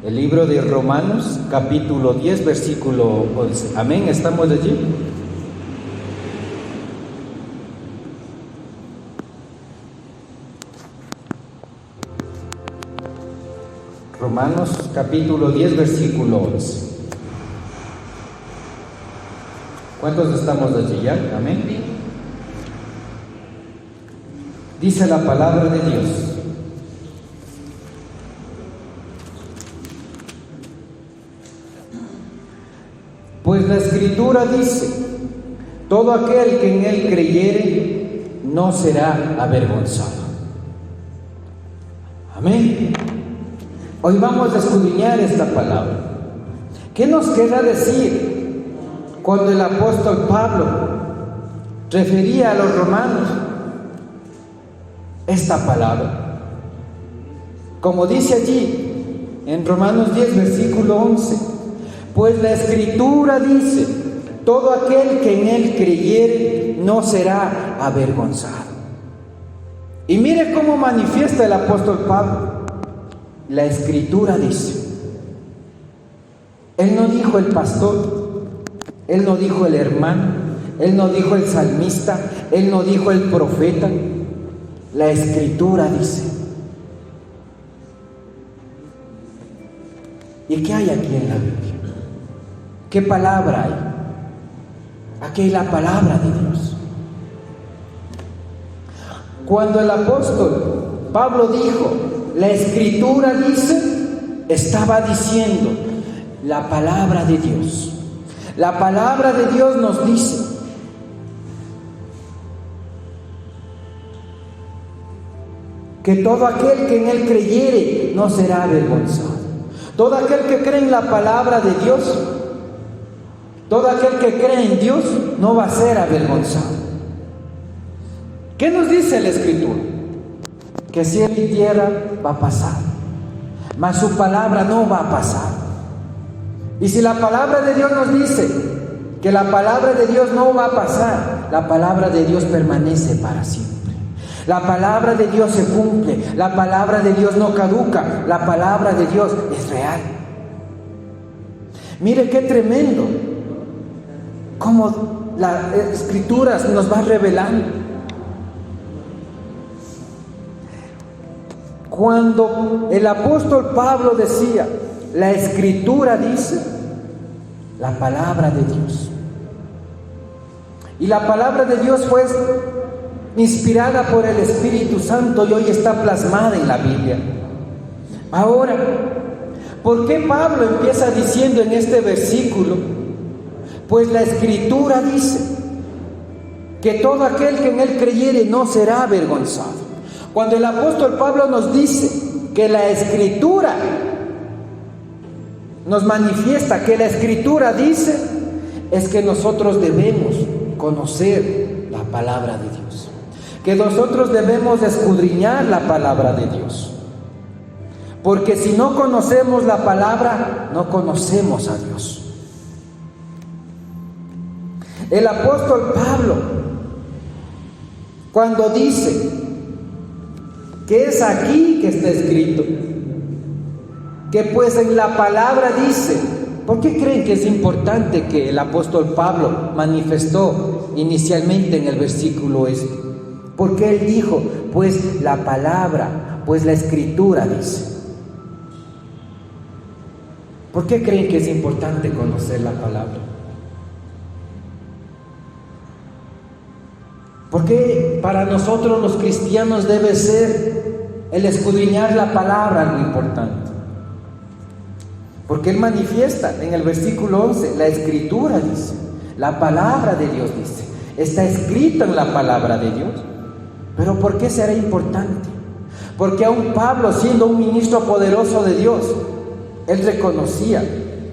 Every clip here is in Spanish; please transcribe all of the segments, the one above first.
El libro de Romanos, capítulo 10, versículo 11. Amén, ¿estamos allí? Romanos, capítulo 10, versículo 11. ¿Cuántos estamos allí ya? Amén. Dice la palabra de Dios: pues la Escritura dice, todo aquel que en él creyere no será avergonzado. Amén. Hoy vamos a escudriñar esta palabra. ¿Qué nos querrá decir cuando el apóstol Pablo refería a los romanos esta palabra? Como dice allí en Romanos 10, versículo 11, pues la Escritura dice, todo aquel que en él creyere no será avergonzado. Y mire cómo manifiesta el apóstol Pablo. La Escritura dice. Él no dijo el pastor, él no dijo el hermano, él no dijo el salmista, él no dijo el profeta. La Escritura dice. ¿Y qué hay aquí en la Biblia? ¿Qué palabra hay? Aquí hay la palabra de Dios. Cuando el apóstol Pablo dijo, la Escritura dice, estaba diciendo la palabra de Dios. La palabra de Dios nos dice que todo aquel que en él creyere no será avergonzado. Todo aquel que cree en la palabra de Dios, todo aquel que cree en Dios no va a ser avergonzado. ¿Qué nos dice la Escritura? Que cielo y tierra va a pasar, mas su palabra no va a pasar. Y si la palabra de Dios nos dice que la palabra de Dios no va a pasar, la palabra de Dios permanece para siempre. La palabra de Dios se cumple, la palabra de Dios no caduca, la palabra de Dios es real. Mire qué tremendo cómo la Escritura nos va revelando. Cuando el apóstol Pablo decía, la Escritura dice, la palabra de Dios. Y la palabra de Dios fue inspirada por el Espíritu Santo y hoy está plasmada en la Biblia. Ahora, ¿por qué Pablo empieza diciendo en este versículo? Pues la Escritura dice que todo aquel que en él creyere no será avergonzado. Cuando el apóstol Pablo nos dice que la Escritura nos manifiesta que la Escritura dice, es que nosotros debemos conocer la palabra de Dios, que nosotros debemos escudriñar la palabra de Dios, porque si no conocemos la palabra, no conocemos a Dios. El apóstol Pablo, cuando dice que es aquí que está escrito, que pues en la palabra dice, ¿por qué creen que es importante que el apóstol Pablo manifestó inicialmente en el versículo este? Porque él dijo, pues la palabra, pues la Escritura dice. ¿Por qué creen que es importante conocer la palabra? Porque para nosotros los cristianos debe ser el escudriñar la palabra algo importante. Porque él manifiesta en el versículo 11, la Escritura dice, la palabra de Dios dice, está escrito en la palabra de Dios. Pero ¿por qué será importante? Porque aún Pablo, siendo un ministro poderoso de Dios, él reconocía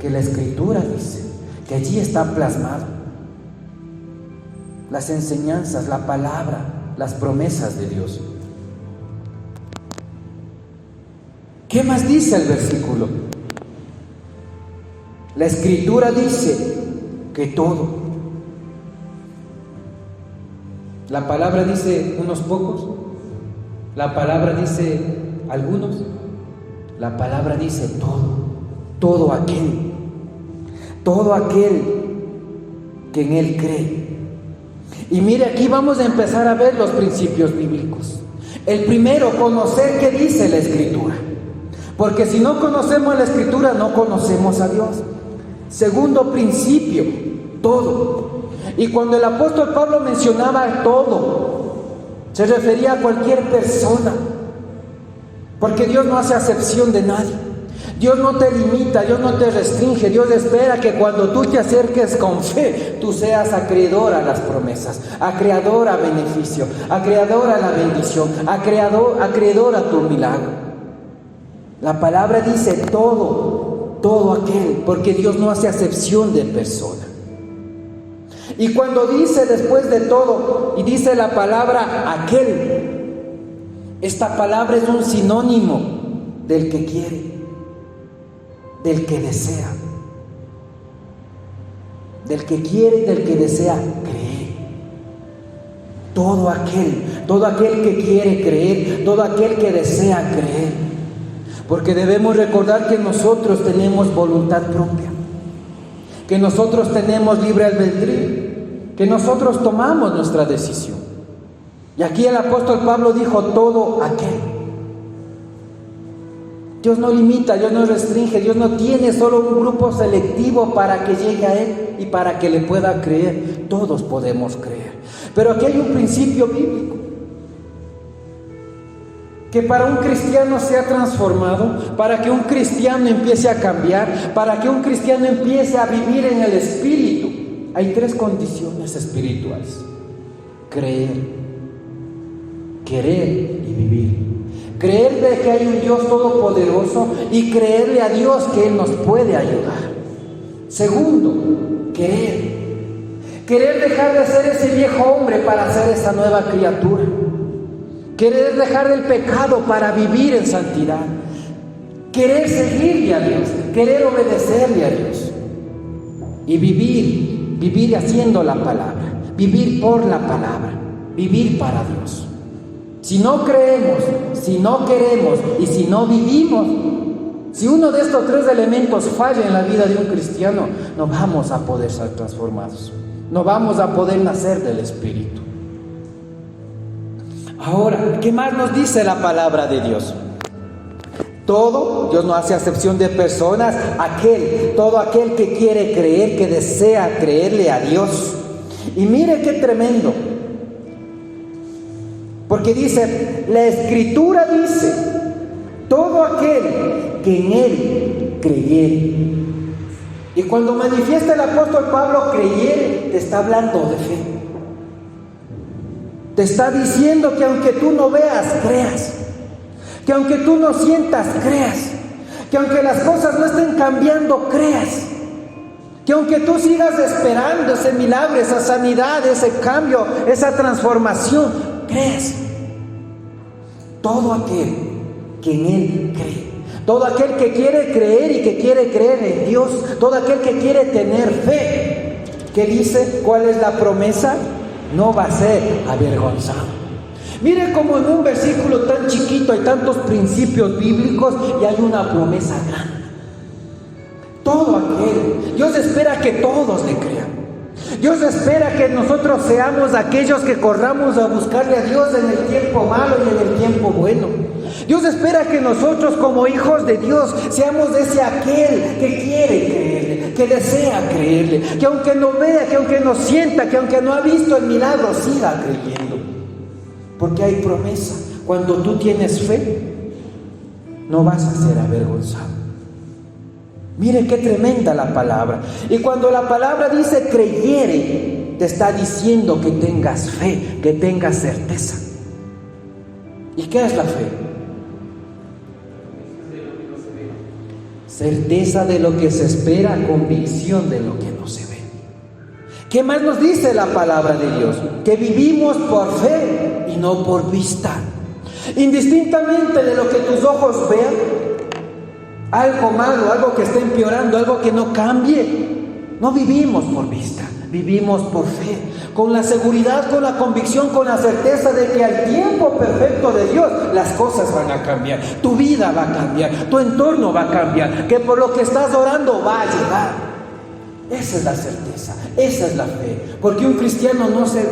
que la Escritura dice, que allí está plasmado las enseñanzas, la palabra, las promesas de Dios. ¿Qué más dice el versículo? La Escritura dice que todo. La palabra dice unos pocos, La palabra dice algunos, la palabra dice todo aquel que en Él cree. Y mire, aquí vamos a empezar a ver los principios bíblicos. El primero, conocer qué dice la Escritura. Porque si no conocemos la Escritura, no conocemos a Dios. Segundo principio, todo. Y cuando el apóstol Pablo mencionaba todo, se refería a cualquier persona. Porque Dios no hace acepción de nadie. Dios no te limita, Dios no te restringe. Dios espera que cuando tú te acerques con fe, tú seas acreedor a las promesas, acreedor a beneficio, acreedor a la bendición, acreedor a tu milagro. La palabra dice todo aquel, porque Dios no hace acepción de persona. Y cuando dice después de todo, y dice la palabra aquel, esta palabra es un sinónimo del que quiere, del que desea, del que quiere y del que desea creer. Todo aquel que quiere creer, todo aquel que desea creer. Porque debemos recordar que nosotros tenemos voluntad propia, que nosotros tenemos libre albedrío, que nosotros tomamos nuestra decisión. Y aquí el apóstol Pablo dijo todo aquel. Dios no limita, Dios no restringe, Dios no tiene solo un grupo selectivo para que llegue a Él y para que le pueda creer. Todos podemos creer. Pero aquí hay un principio bíblico. Que para un cristiano sea transformado, para que un cristiano empiece a cambiar, para que un cristiano empiece a vivir en el Espíritu, hay tres condiciones espirituales: creer, querer y vivir. Creer de que hay un Dios todopoderoso y creerle a Dios que Él nos puede ayudar. Segundo, querer. Querer dejar de ser ese viejo hombre para ser esa nueva criatura. Querer dejar el pecado para vivir en santidad. Querer seguirle a Dios, querer obedecerle a Dios. Y vivir haciendo la palabra, vivir por la palabra, vivir para Dios. Si no creemos, si no queremos y si no vivimos, si uno de estos tres elementos falla en la vida de un cristiano, no vamos a poder ser transformados, no vamos a poder nacer del Espíritu. Ahora, ¿qué más nos dice la palabra de Dios? Todo, Dios no hace acepción de personas, todo aquel que quiere creer, que desea creerle a Dios. Y mire qué tremendo. Porque dice, la Escritura dice, todo aquel que en Él creyere. Y cuando manifiesta el apóstol Pablo creyere, te está hablando de fe. Te está diciendo que aunque tú no veas, creas. Que aunque tú no sientas, creas. Que aunque las cosas no estén cambiando, creas. Que aunque tú sigas esperando ese milagro, esa sanidad, ese cambio, esa transformación, crees. Todo aquel que en Él cree, todo aquel que quiere creer y que quiere creer en Dios, todo aquel que quiere tener fe, ¿qué dice? ¿Cuál es la promesa? No va a ser avergonzado. Mire cómo en un versículo tan chiquito hay tantos principios bíblicos y hay una promesa grande. Todo aquel, Dios espera que todos le crean. Dios espera que nosotros seamos aquellos que corramos a buscarle a Dios en el tiempo malo y en el tiempo bueno. Dios espera que nosotros como hijos de Dios seamos ese aquel que quiere creerle, que desea creerle, que aunque no vea, que aunque no sienta, que aunque no ha visto el milagro, siga creyendo. Porque hay promesa. Cuando tú tienes fe, no vas a ser avergonzado. Mire qué tremenda la palabra. Y cuando la palabra dice creyere, te está diciendo que tengas fe, que tengas certeza. ¿Y qué es la fe? Certeza de lo que se espera, convicción de lo que no se ve. ¿Qué más nos dice la palabra de Dios? Que vivimos por fe y no por vista. Indistintamente de lo que tus ojos vean, algo malo, algo que esté empeorando, algo que no cambie, no vivimos por vista, vivimos por fe. con la seguridad, con la convicción, con la certeza de que al tiempo perfecto de Dios las cosas van a cambiar, tu vida va a cambiar, tu entorno va a cambiar, que por lo que estás orando va a llegar. Esa es la certeza, esa es la fe, porque un cristiano no se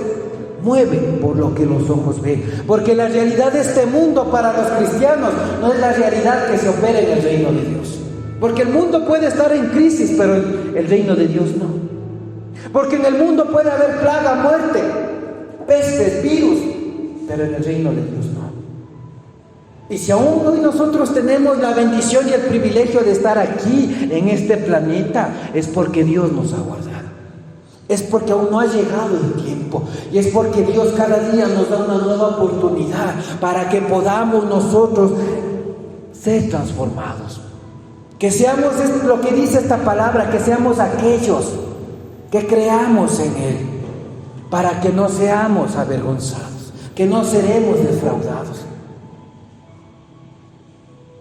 mueve por lo que los ojos ven, porque la realidad de este mundo para los cristianos no es la realidad que se opera en el reino de Dios, porque el mundo puede estar en crisis, pero el reino de Dios no. Porque en el mundo puede haber plaga, muerte, pestes, virus, pero en el reino de Dios no. Y si aún hoy nosotros tenemos la bendición y el privilegio de estar aquí en este planeta, es porque Dios nos ha guardado. Es porque aún no ha llegado el tiempo. Y es porque Dios cada día nos da una nueva oportunidad para que podamos nosotros ser transformados. Que seamos lo que dice esta palabra, que seamos aquellos que creamos en Él, para que no seamos avergonzados, que no seremos defraudados.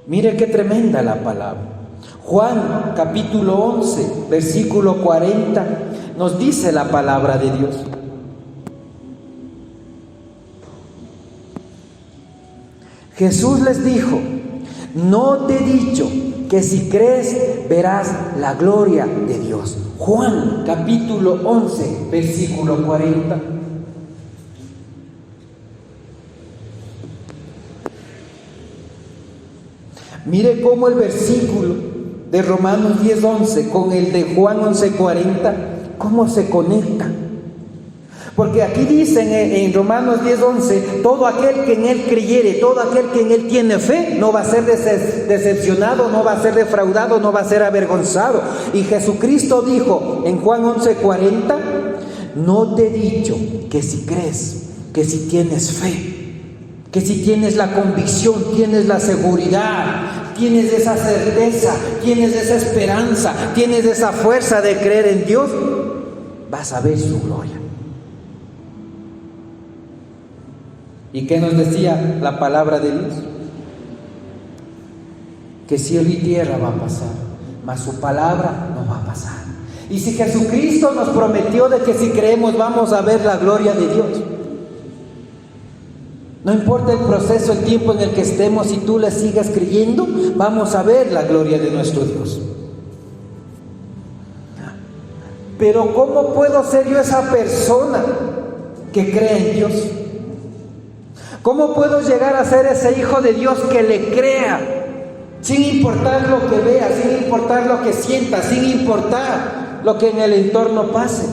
Mire qué tremenda la palabra. Juan capítulo 11, versículo 40, nos dice la palabra de Dios. Jesús les dijo: no te he dicho que si crees verás la gloria de Dios. Juan capítulo 11, versículo 40. Mire cómo el versículo de Romanos 10:11 con el de Juan 11:40, cómo se conecta. Porque aquí dicen en Romanos 10:11, todo aquel que en Él creyere, todo aquel que en Él tiene fe, no va a ser decepcionado, no va a ser defraudado, no va a ser avergonzado. Y Jesucristo dijo en Juan 11:40, no te he dicho que si crees, que si tienes fe, que si tienes la convicción, tienes la seguridad, tienes esa certeza, tienes esa esperanza, tienes esa fuerza de creer en Dios, vas a ver su gloria. ¿Y qué nos decía la palabra de Dios? Que cielo y tierra va a pasar, mas su palabra no va a pasar. Y si Jesucristo nos prometió de que si creemos vamos a ver la gloria de Dios, no importa el proceso, el tiempo en el que estemos, si tú le sigas creyendo, vamos a ver la gloria de nuestro Dios. Pero ¿cómo puedo ser yo esa persona que cree en Dios? ¿Cómo puedo llegar a ser ese hijo de Dios que le crea, sin importar lo que vea, sin importar lo que sienta, sin importar lo que en el entorno pase?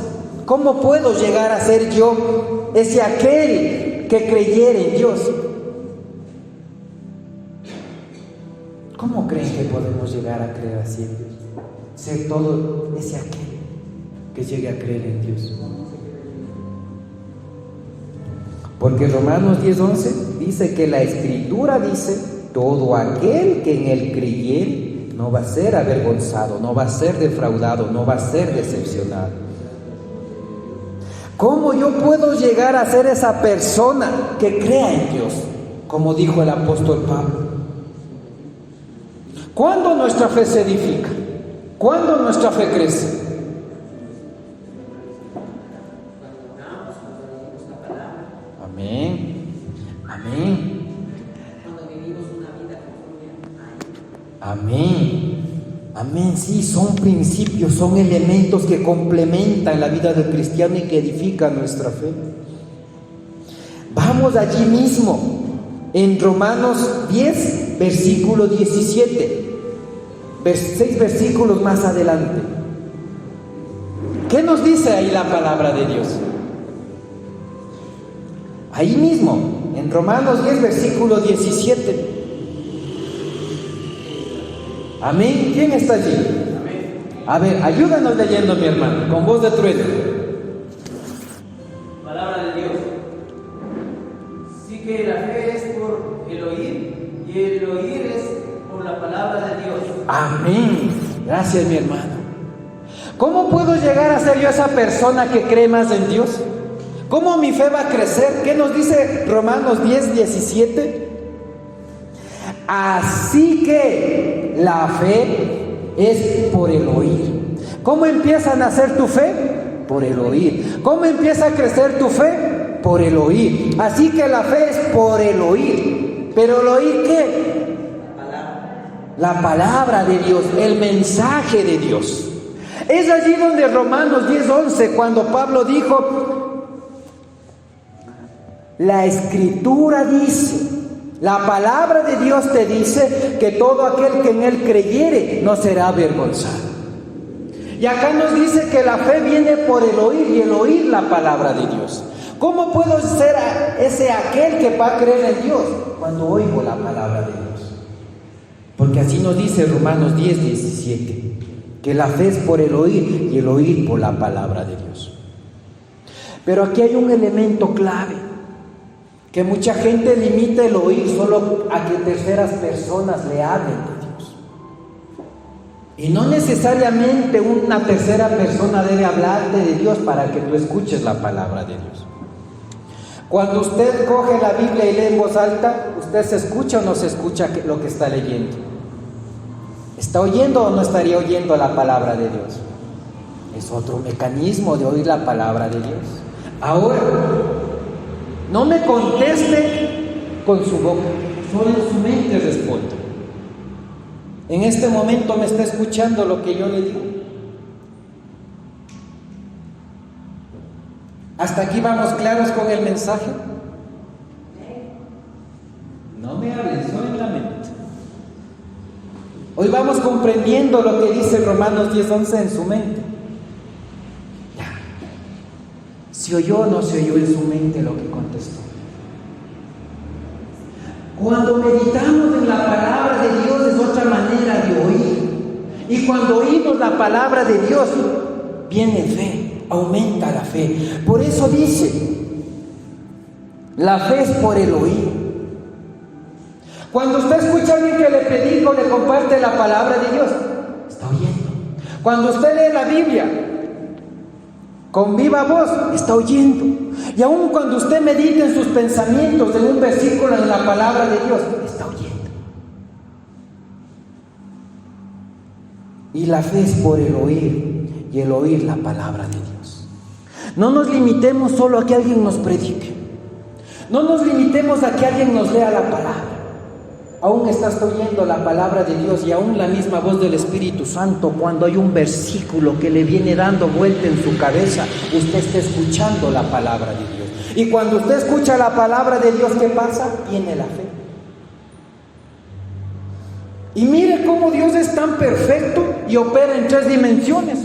¿Cómo puedo llegar a ser yo ese aquel que creyere en Dios? ¿Cómo creen que podemos llegar a creer así en Dios? Ser todo ese aquel que llegue a creer en Dios. Porque Romanos 10:11 dice que la Escritura dice, todo aquel que en Él creyere no va a ser avergonzado, no va a ser defraudado, no va a ser decepcionado. ¿Cómo yo puedo llegar a ser esa persona que crea en Dios? Como dijo el apóstol Pablo. ¿Cuándo nuestra fe se edifica? ¿Cuándo nuestra fe crece? Amén. Amén. Amén. Amén. Sí, son principios, son elementos que complementan la vida del cristiano y que edifican nuestra fe. Vamos allí mismo, en Romanos 10, versículo 17. 6 versículos más adelante. ¿Qué nos dice ahí la palabra de Dios? Ahí mismo, en Romanos 10, versículo 17. Amén. ¿Quién está allí? Amén. A ver, ayúdanos leyendo, mi hermano, con voz de trueno. Palabra de Dios. Sí que la fe es por el oír, y el oír es por la palabra de Dios. Amén. Gracias, mi hermano. ¿Cómo puedo llegar a ser yo esa persona que cree más en Dios? ¿Cómo mi fe va a crecer? ¿Qué nos dice Romanos 10, 17? Así que la fe es por el oír. ¿Cómo empieza a nacer tu fe? Por el oír. ¿Cómo empieza a crecer tu fe? Por el oír. Así que la fe es por el oír. ¿Pero el oír qué? La palabra de Dios, el mensaje de Dios. Es allí donde Romanos 10:11, cuando Pablo dijo, la Escritura dice, la palabra de Dios te dice que todo aquel que en él creyere no será avergonzado. Y acá nos dice que la fe viene por el oír y el oír la palabra de Dios. ¿Cómo puedo ser ese aquel que va a creer en Dios? Cuando oigo la palabra de Dios. Porque así nos dice Romanos 10:17, que la fe es por el oír y el oír por la palabra de Dios. Pero aquí hay un elemento clave, que mucha gente limita el oír solo a que terceras personas le hablen de Dios. Y no necesariamente una tercera persona debe hablarte de Dios para que tú escuches la palabra de Dios. Cuando usted coge la Biblia y lee en voz alta, ¿usted se escucha o no se escucha lo que está leyendo? ¿Está oyendo o no estaría oyendo la palabra de Dios? Es otro mecanismo de oír la palabra de Dios. Ahora, no me conteste con su boca, solo en su mente responda. En este momento me está escuchando lo que yo le digo. ¿Hasta aquí vamos claros con el mensaje? No me hablen, solo en la mente. Hoy vamos comprendiendo lo que dice Romanos 10:11 en su mente. Ya. ¿Se oyó o no se oyó en su mente lo que contestó? Cuando meditamos en la palabra de Dios es otra manera de oír. Y cuando oímos la palabra de Dios, viene fe, aumenta la fe. Por eso dice, la fe es por el oír. Cuando usted escucha a alguien que le predica o le comparte la palabra de Dios, está oyendo. Cuando usted lee la Biblia con viva voz, está oyendo. Y aun cuando usted medita en sus pensamientos en un versículo en la palabra de Dios, está oyendo. Y la fe es por el oír, y el oír la palabra de Dios. No nos limitemos solo a que alguien nos predique. No nos limitemos a que alguien nos lea la palabra. Aún estás oyendo la palabra de Dios y aún la misma voz del Espíritu Santo, cuando hay un versículo que le viene dando vuelta en su cabeza, usted está escuchando la palabra de Dios. Y cuando usted escucha la palabra de Dios, ¿qué pasa? Viene la fe. Y mire cómo Dios es tan perfecto y opera en 3 dimensiones.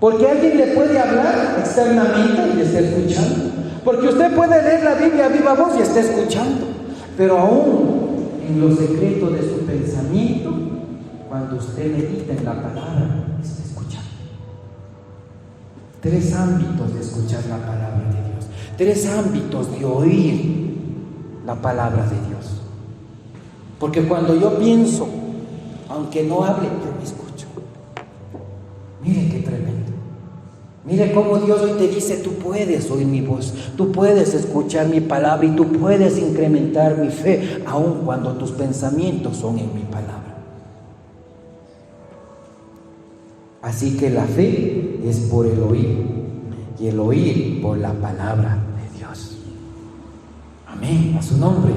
Porque alguien le puede hablar externamente y está escuchando. Porque usted puede leer la Biblia a viva voz y está escuchando. Pero aún en los secretos de su pensamiento, cuando usted medita en la palabra, está escuchando. 3 ámbitos de escuchar la palabra de Dios. 3 ámbitos de oír la palabra de Dios. Porque cuando yo pienso, aunque no hable, yo me escucho. Mire qué tremendo. Mire cómo Dios hoy te dice, tú puedes oír mi voz, tú puedes escuchar mi palabra y tú puedes incrementar mi fe, aun cuando tus pensamientos son en mi palabra. Así que la fe es por el oír y el oír por la palabra de Dios. Amén, a su nombre.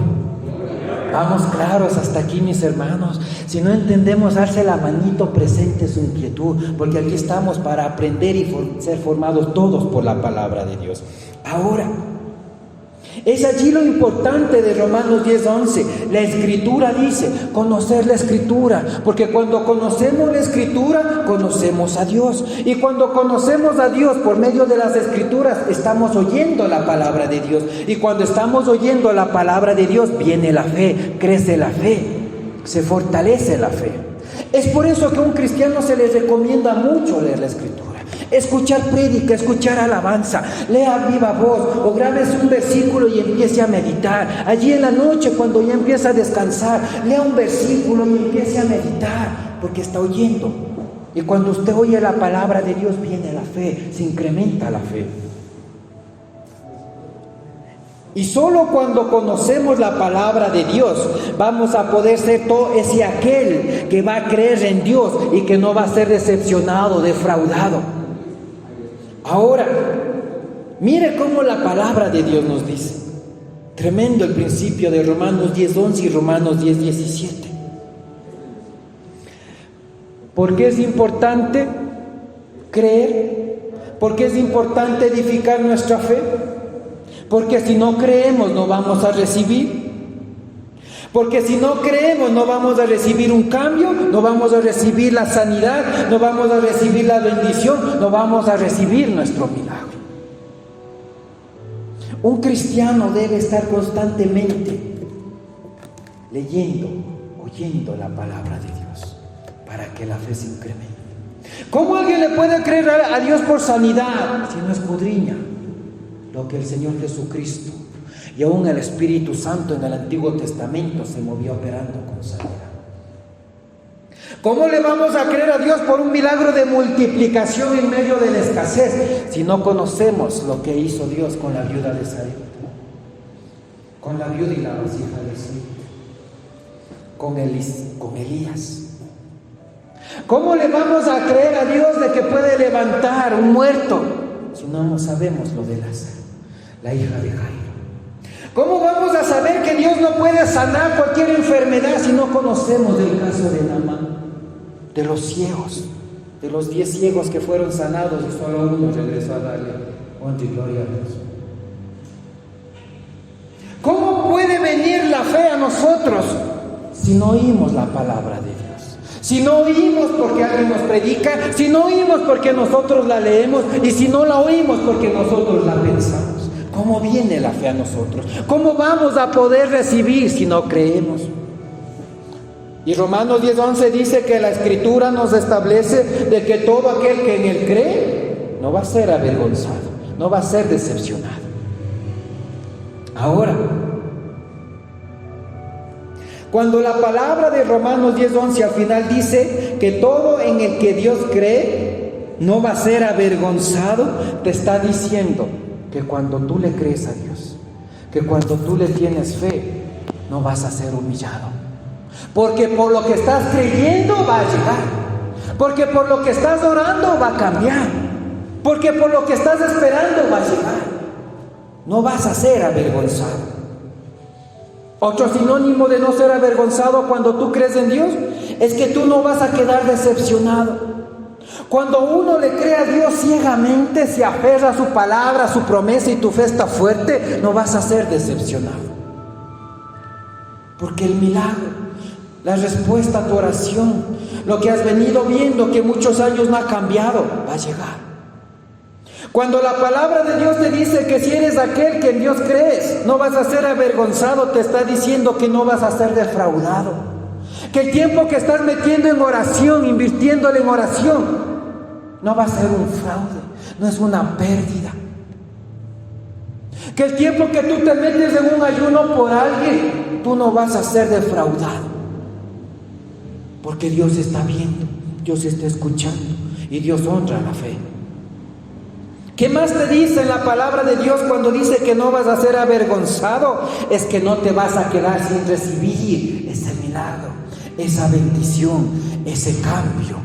Vamos claros hasta aquí, mis hermanos. Si no entendemos, alce la manito, presente su inquietud, porque aquí estamos para aprender y ser formados todos por la palabra de Dios. Ahora, es allí lo importante de Romanos 10:11. La Escritura dice, conocer la Escritura, porque cuando conocemos la Escritura, conocemos a Dios. Y cuando conocemos a Dios por medio de las Escrituras, estamos oyendo la palabra de Dios. Y cuando estamos oyendo la palabra de Dios, viene la fe, crece la fe, se fortalece la fe. Es por eso que a un cristiano se le recomienda mucho leer la Escritura. Escuchar prédica, escuchar alabanza, lea viva voz o grábese un versículo y empiece a meditar. Allí en la noche, cuando ya empieza a descansar, lea un versículo y empiece a meditar, porque está oyendo. Y cuando usted oye la palabra de Dios, viene la fe, se incrementa la fe. Y solo cuando conocemos la palabra de Dios vamos a poder ser todo ese aquel que va a creer en Dios y que no va a ser decepcionado, defraudado. Ahora, mire cómo la palabra de Dios nos dice. Tremendo el principio de Romanos 10:11 y Romanos 10:17. ¿Por qué es importante creer? ¿Por qué es importante edificar nuestra fe? Porque si no creemos no vamos a recibir. Porque si no creemos no vamos a recibir un cambio, no vamos a recibir la sanidad, no vamos a recibir la bendición, no vamos a recibir nuestro milagro. Un cristiano debe estar constantemente leyendo, oyendo la palabra de Dios para que la fe se incremente. ¿Cómo alguien le puede creer a Dios por sanidad si no escudriña lo que el Señor Jesucristo y aún el Espíritu Santo en el Antiguo Testamento se movió operando con sanidad? ¿Cómo le vamos a creer a Dios por un milagro de multiplicación en medio de la escasez si no conocemos lo que hizo Dios con la viuda de Sarepta, con la viuda y la vasija de aceite, con Elías? ¿Cómo le vamos a creer a Dios de que puede levantar un muerto si no sabemos lo de Lázaro, la hija de Jairo? ¿Cómo vamos a saber que Dios no puede sanar cualquier enfermedad si no conocemos del caso de Naamán, de los ciegos, de los 10 ciegos que fueron sanados y solo uno regresó a darle honra y gloria a Dios? ¿Cómo puede venir la fe a nosotros si no oímos la palabra de Dios? Si no oímos porque alguien nos predica, si no oímos porque nosotros la leemos y si no la oímos porque nosotros la pensamos. ¿Cómo viene la fe a nosotros? ¿Cómo vamos a poder recibir si no creemos? Y Romanos 10:11 dice que la Escritura nos establece de que todo aquel que en Él cree no va a ser avergonzado, no va a ser decepcionado. Ahora, cuando la palabra de Romanos 10:11 al final dice que todo en el que Dios cree no va a ser avergonzado, te está diciendo que cuando tú le crees a Dios, que cuando tú le tienes fe, no vas a ser humillado. Porque por lo que estás creyendo va a llegar. Porque por lo que estás orando va a cambiar. Porque por lo que estás esperando va a llegar. No vas a ser avergonzado. Otro sinónimo de no ser avergonzado cuando tú crees en Dios es que tú no vas a quedar decepcionado. Cuando uno le cree a Dios ciegamente, se aferra a su palabra, a su promesa y tu fe está fuerte, no vas a ser decepcionado. Porque el milagro, la respuesta a tu oración, lo que has venido viendo que muchos años no ha cambiado, va a llegar. Cuando la palabra de Dios te dice que si eres aquel que en Dios crees, no vas a ser avergonzado, te está diciendo que no vas a ser defraudado. Que el tiempo que estás metiendo en oración, invirtiéndole en oración, no va a ser un fraude, no es una pérdida. Que el tiempo que tú te metes en un ayuno por alguien, tú no vas a ser defraudado. Porque Dios está viendo, Dios está escuchando y Dios honra la fe. ¿Qué más te dice en la palabra de Dios cuando dice que no vas a ser avergonzado? Es que no te vas a quedar sin recibir ese milagro, esa bendición, ese cambio.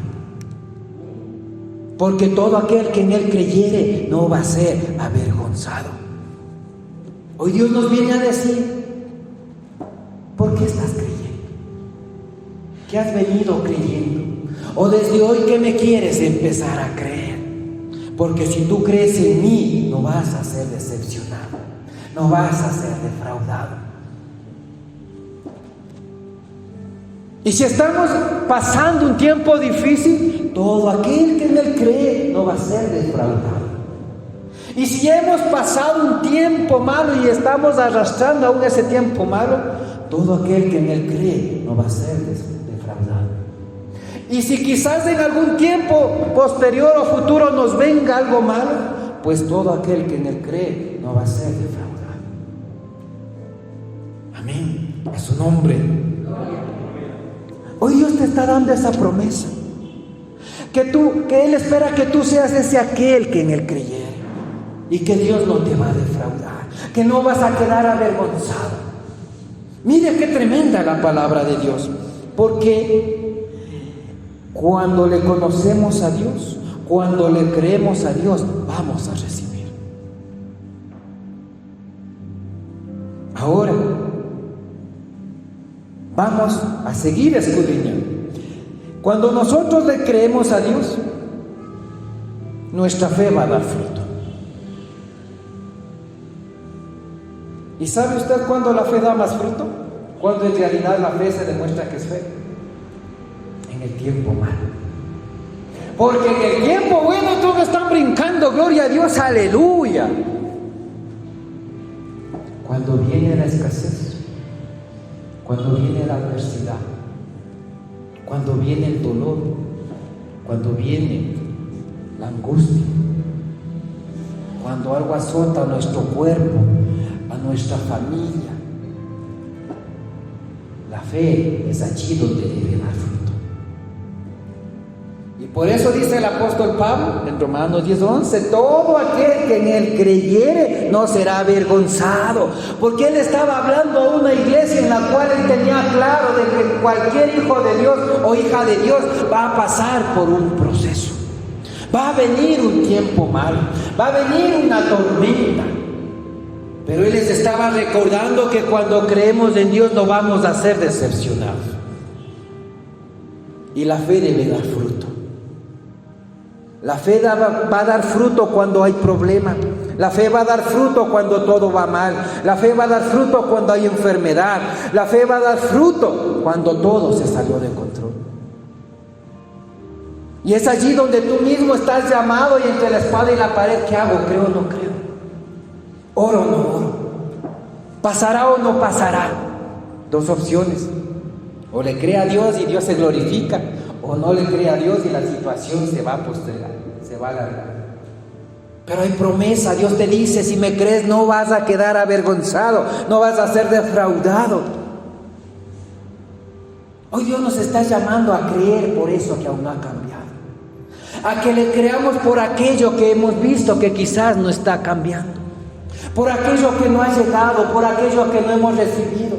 Porque todo aquel que en Él creyere no va a ser avergonzado. Hoy Dios nos viene a decir, ¿por qué estás creyendo? ¿Qué has venido creyendo? O desde hoy, ¿qué me quieres empezar a creer? Porque si tú crees en mí, no vas a ser decepcionado, no vas a ser defraudado. Y si estamos pasando un tiempo difícil, todo aquel que en Él cree no va a ser defraudado. Y si hemos pasado un tiempo malo y estamos arrastrando aún ese tiempo malo, todo aquel que en Él cree no va a ser defraudado. Y si quizás en algún tiempo posterior o futuro nos venga algo malo, pues todo aquel que en Él cree no va a ser defraudado. Amén. A su nombre. Hoy Dios te está dando esa promesa. Que Él espera que tú seas ese aquel que en Él creyere. Y que Dios no te va a defraudar. Que no vas a quedar avergonzado. Mire qué tremenda la palabra de Dios. Porque cuando le conocemos a Dios, Cuando le creemos a Dios, vamos a recibir. Ahora, vamos a seguir escudriñando. Cuando nosotros le creemos a Dios, nuestra fe va a dar fruto. ¿Y sabe usted cuándo la fe da más fruto? Cuando en realidad la fe se demuestra que es fe. En el tiempo malo. Porque en el tiempo bueno todos están brincando, gloria a Dios, aleluya. Cuando viene la escasez, cuando viene la adversidad, cuando viene el dolor, cuando viene la angustia, cuando algo azota a nuestro cuerpo, a nuestra familia, la fe es allí donde debe dar fruto. Y por eso dice el apóstol Pablo en Romanos 10:11, todo aquel que en él creyere no será avergonzado, porque él estaba hablando a una iglesia en la cual él tenía claro de que cualquier hijo de Dios o hija de Dios va a pasar por un proceso, va a venir un tiempo malo, va a venir una tormenta. Pero él les estaba recordando que cuando creemos en Dios no vamos a ser decepcionados. Y la fe debe dar fruto. La fe va a dar fruto cuando hay problemas. La fe va a dar fruto cuando todo va mal. La fe va a dar fruto cuando hay enfermedad. La fe va a dar fruto cuando todo se salió de control. Y es allí donde tú mismo estás llamado y entre la espada y la pared, ¿qué hago? ¿Creo o no creo? ¿Oro o no oro? ¿Pasará o no pasará? Dos opciones. O le cree a Dios y Dios se glorifica, o no le cree a Dios y la situación se va a postergar, se va a alargar. Pero hay promesa. Dios te dice, si me crees no vas a quedar avergonzado, no vas a ser defraudado. Hoy Dios nos está llamando a creer por eso que aún no ha cambiado, a que le creamos por aquello que hemos visto que quizás no está cambiando, por aquello que no ha llegado, por aquello que no hemos recibido,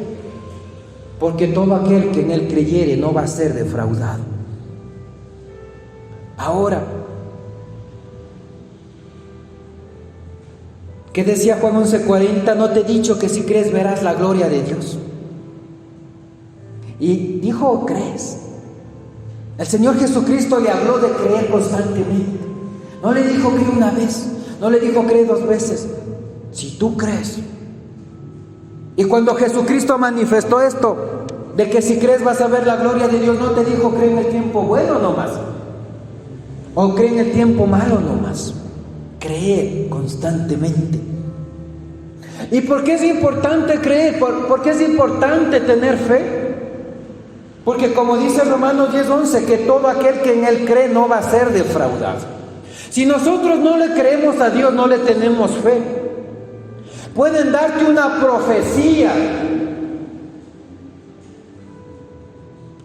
porque todo aquel que en él creyere no va a ser defraudado. Ahora, ¿qué decía Juan 11:40? No te he dicho que si crees verás la gloria de Dios. Y dijo, ¿crees? El Señor Jesucristo le habló de creer constantemente. No le dijo cree una vez, no le dijo cree 2 veces. Si tú crees. Y cuando Jesucristo manifestó esto, de que si crees vas a ver la gloria de Dios, no te dijo cree en el tiempo bueno nomás, o cree en el tiempo malo nomás. Cree constantemente. ¿Y por qué es importante creer? ¿Por qué es importante tener fe? Porque como dice Romanos 10:11, que todo aquel que en él cree no va a ser defraudado. Si nosotros no le creemos a Dios, no le tenemos fe. Pueden darte una profecía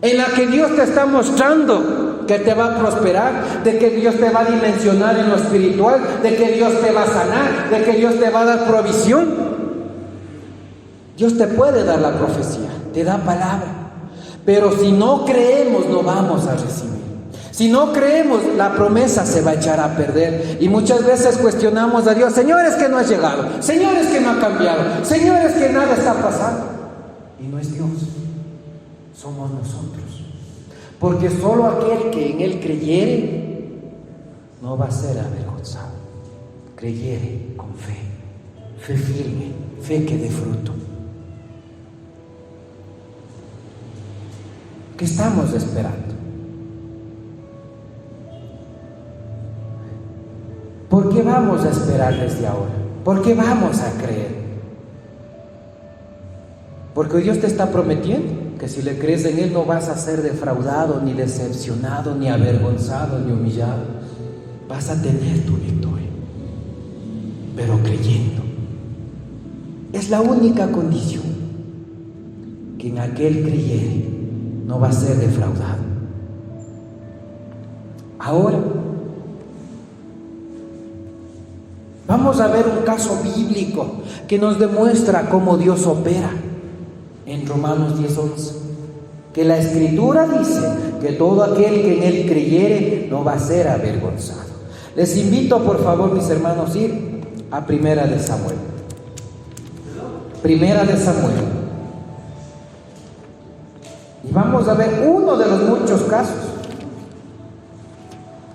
en la que Dios te está mostrando que te va a prosperar, de que Dios te va a dimensionar en lo espiritual, de que Dios te va a sanar, de que Dios te va a dar provisión. Dios te puede dar la profecía, te da palabra, pero si no creemos no vamos a recibir. Si no creemos, la promesa se va a echar a perder. Y muchas veces cuestionamos a Dios, Señor, es que no has llegado, Señor, es que no ha cambiado, Señor, es que nada está pasando. Y no es Dios, somos nosotros. Porque solo aquel que en él creyere no va a ser avergonzado. Creyere con fe, fe firme, fe que dé fruto. ¿Qué estamos esperando? ¿Por qué vamos a esperar desde ahora? ¿Por qué vamos a creer? Porque Dios te está prometiendo que si le crees en Él no vas a ser defraudado, ni decepcionado, ni avergonzado, ni humillado. Vas a tener tu victoria, pero creyendo. Es la única condición, que en aquel creyere no va a ser defraudado. Ahora, vamos a ver un caso bíblico que nos demuestra cómo Dios opera. En Romanos 10:11, que la Escritura dice que todo aquel que en él creyere no va a ser avergonzado. Les invito, por favor, mis hermanos, a ir a Primera de Samuel. Primera de Samuel. Y vamos a ver uno de los muchos casos.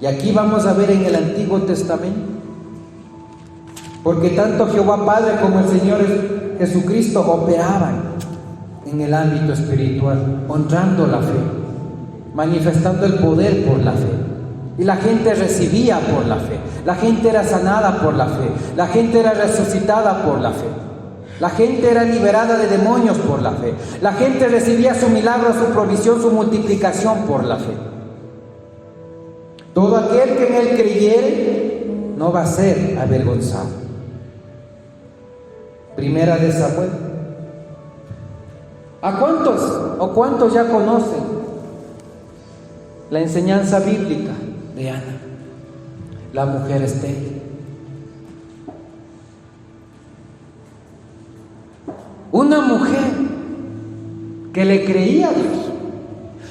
Y aquí vamos a ver en el Antiguo Testamento. Porque tanto Jehová Padre como el Señor Jesucristo operaban en el ámbito espiritual, honrando la fe, manifestando el poder por la fe. Y la gente recibía por la fe, la gente era sanada por la fe, la gente era resucitada por la fe, la gente era liberada de demonios por la fe, la gente recibía su milagro, su provisión, su multiplicación por la fe. Todo aquel que en él creyere no va a ser avergonzado. Primera de Samuel. ¿A cuántos ya conocen la enseñanza bíblica de Ana, la mujer estéril? Una mujer que le creía a Dios,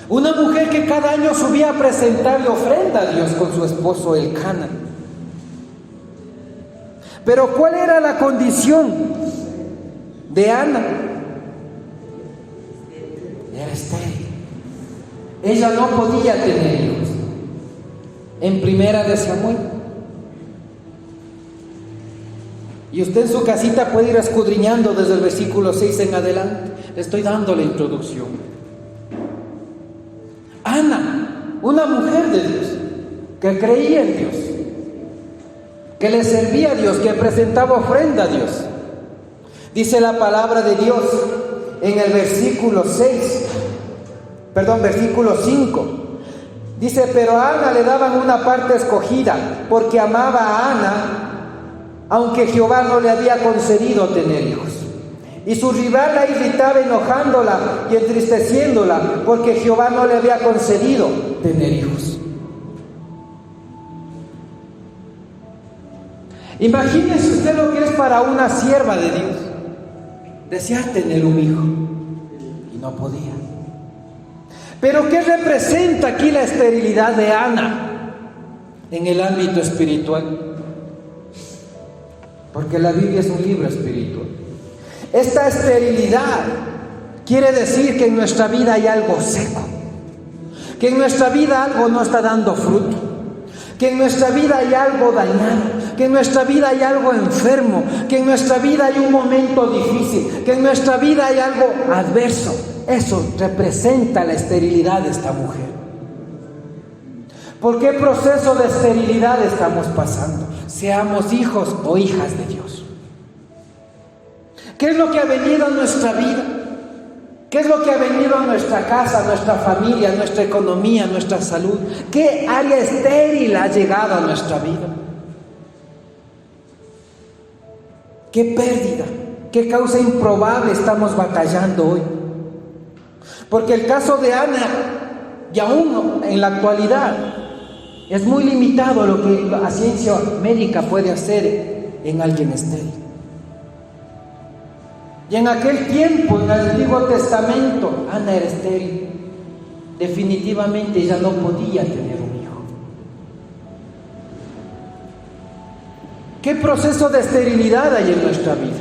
una mujer que cada año subía a presentarle ofrenda a Dios con su esposo Elcana. Pero ¿cuál era la condición de Ana? Era estéril. Ella no podía tener hijos. En Primera de Samuel. Y usted en su casita puede ir escudriñando desde el versículo 6 en adelante. Le estoy dando la introducción. Ana, una mujer de Dios, que creía en Dios, que le servía a Dios, que presentaba ofrenda a Dios. Dice la palabra de Dios en el versículo 5. Dice, pero a Ana le daban una parte escogida, porque amaba a Ana, aunque Jehová no le había concedido tener hijos. Y su rival la irritaba, enojándola y entristeciéndola, porque Jehová no le había concedido tener hijos. Imagínese usted lo que es para una sierva de Dios desear tener un hijo y no podía. Pero ¿qué representa aquí la esterilidad de Ana en el ámbito espiritual? Porque la Biblia es un libro espiritual. Esta esterilidad quiere decir que en nuestra vida hay algo seco, que en nuestra vida algo no está dando fruto, que en nuestra vida hay algo dañado, que en nuestra vida hay algo enfermo, que en nuestra vida hay un momento difícil, que en nuestra vida hay algo adverso. Eso representa la esterilidad de esta mujer. ¿Por qué proceso de esterilidad estamos pasando? Seamos hijos o hijas de Dios. ¿Qué es lo que ha venido a nuestra vida? ¿Qué es lo que ha venido a nuestra casa, a nuestra familia, a nuestra economía, a nuestra salud? ¿Qué área estéril ha llegado a nuestra vida? ¿Qué pérdida, qué causa improbable estamos batallando hoy? Porque el caso de Ana, y aún en la actualidad, es muy limitado lo que la ciencia médica puede hacer en alguien estéril. Y en aquel tiempo, en el Antiguo Testamento, Ana era estéril. Definitivamente ella no podía tener un hijo. ¿Qué proceso de esterilidad hay en nuestra vida?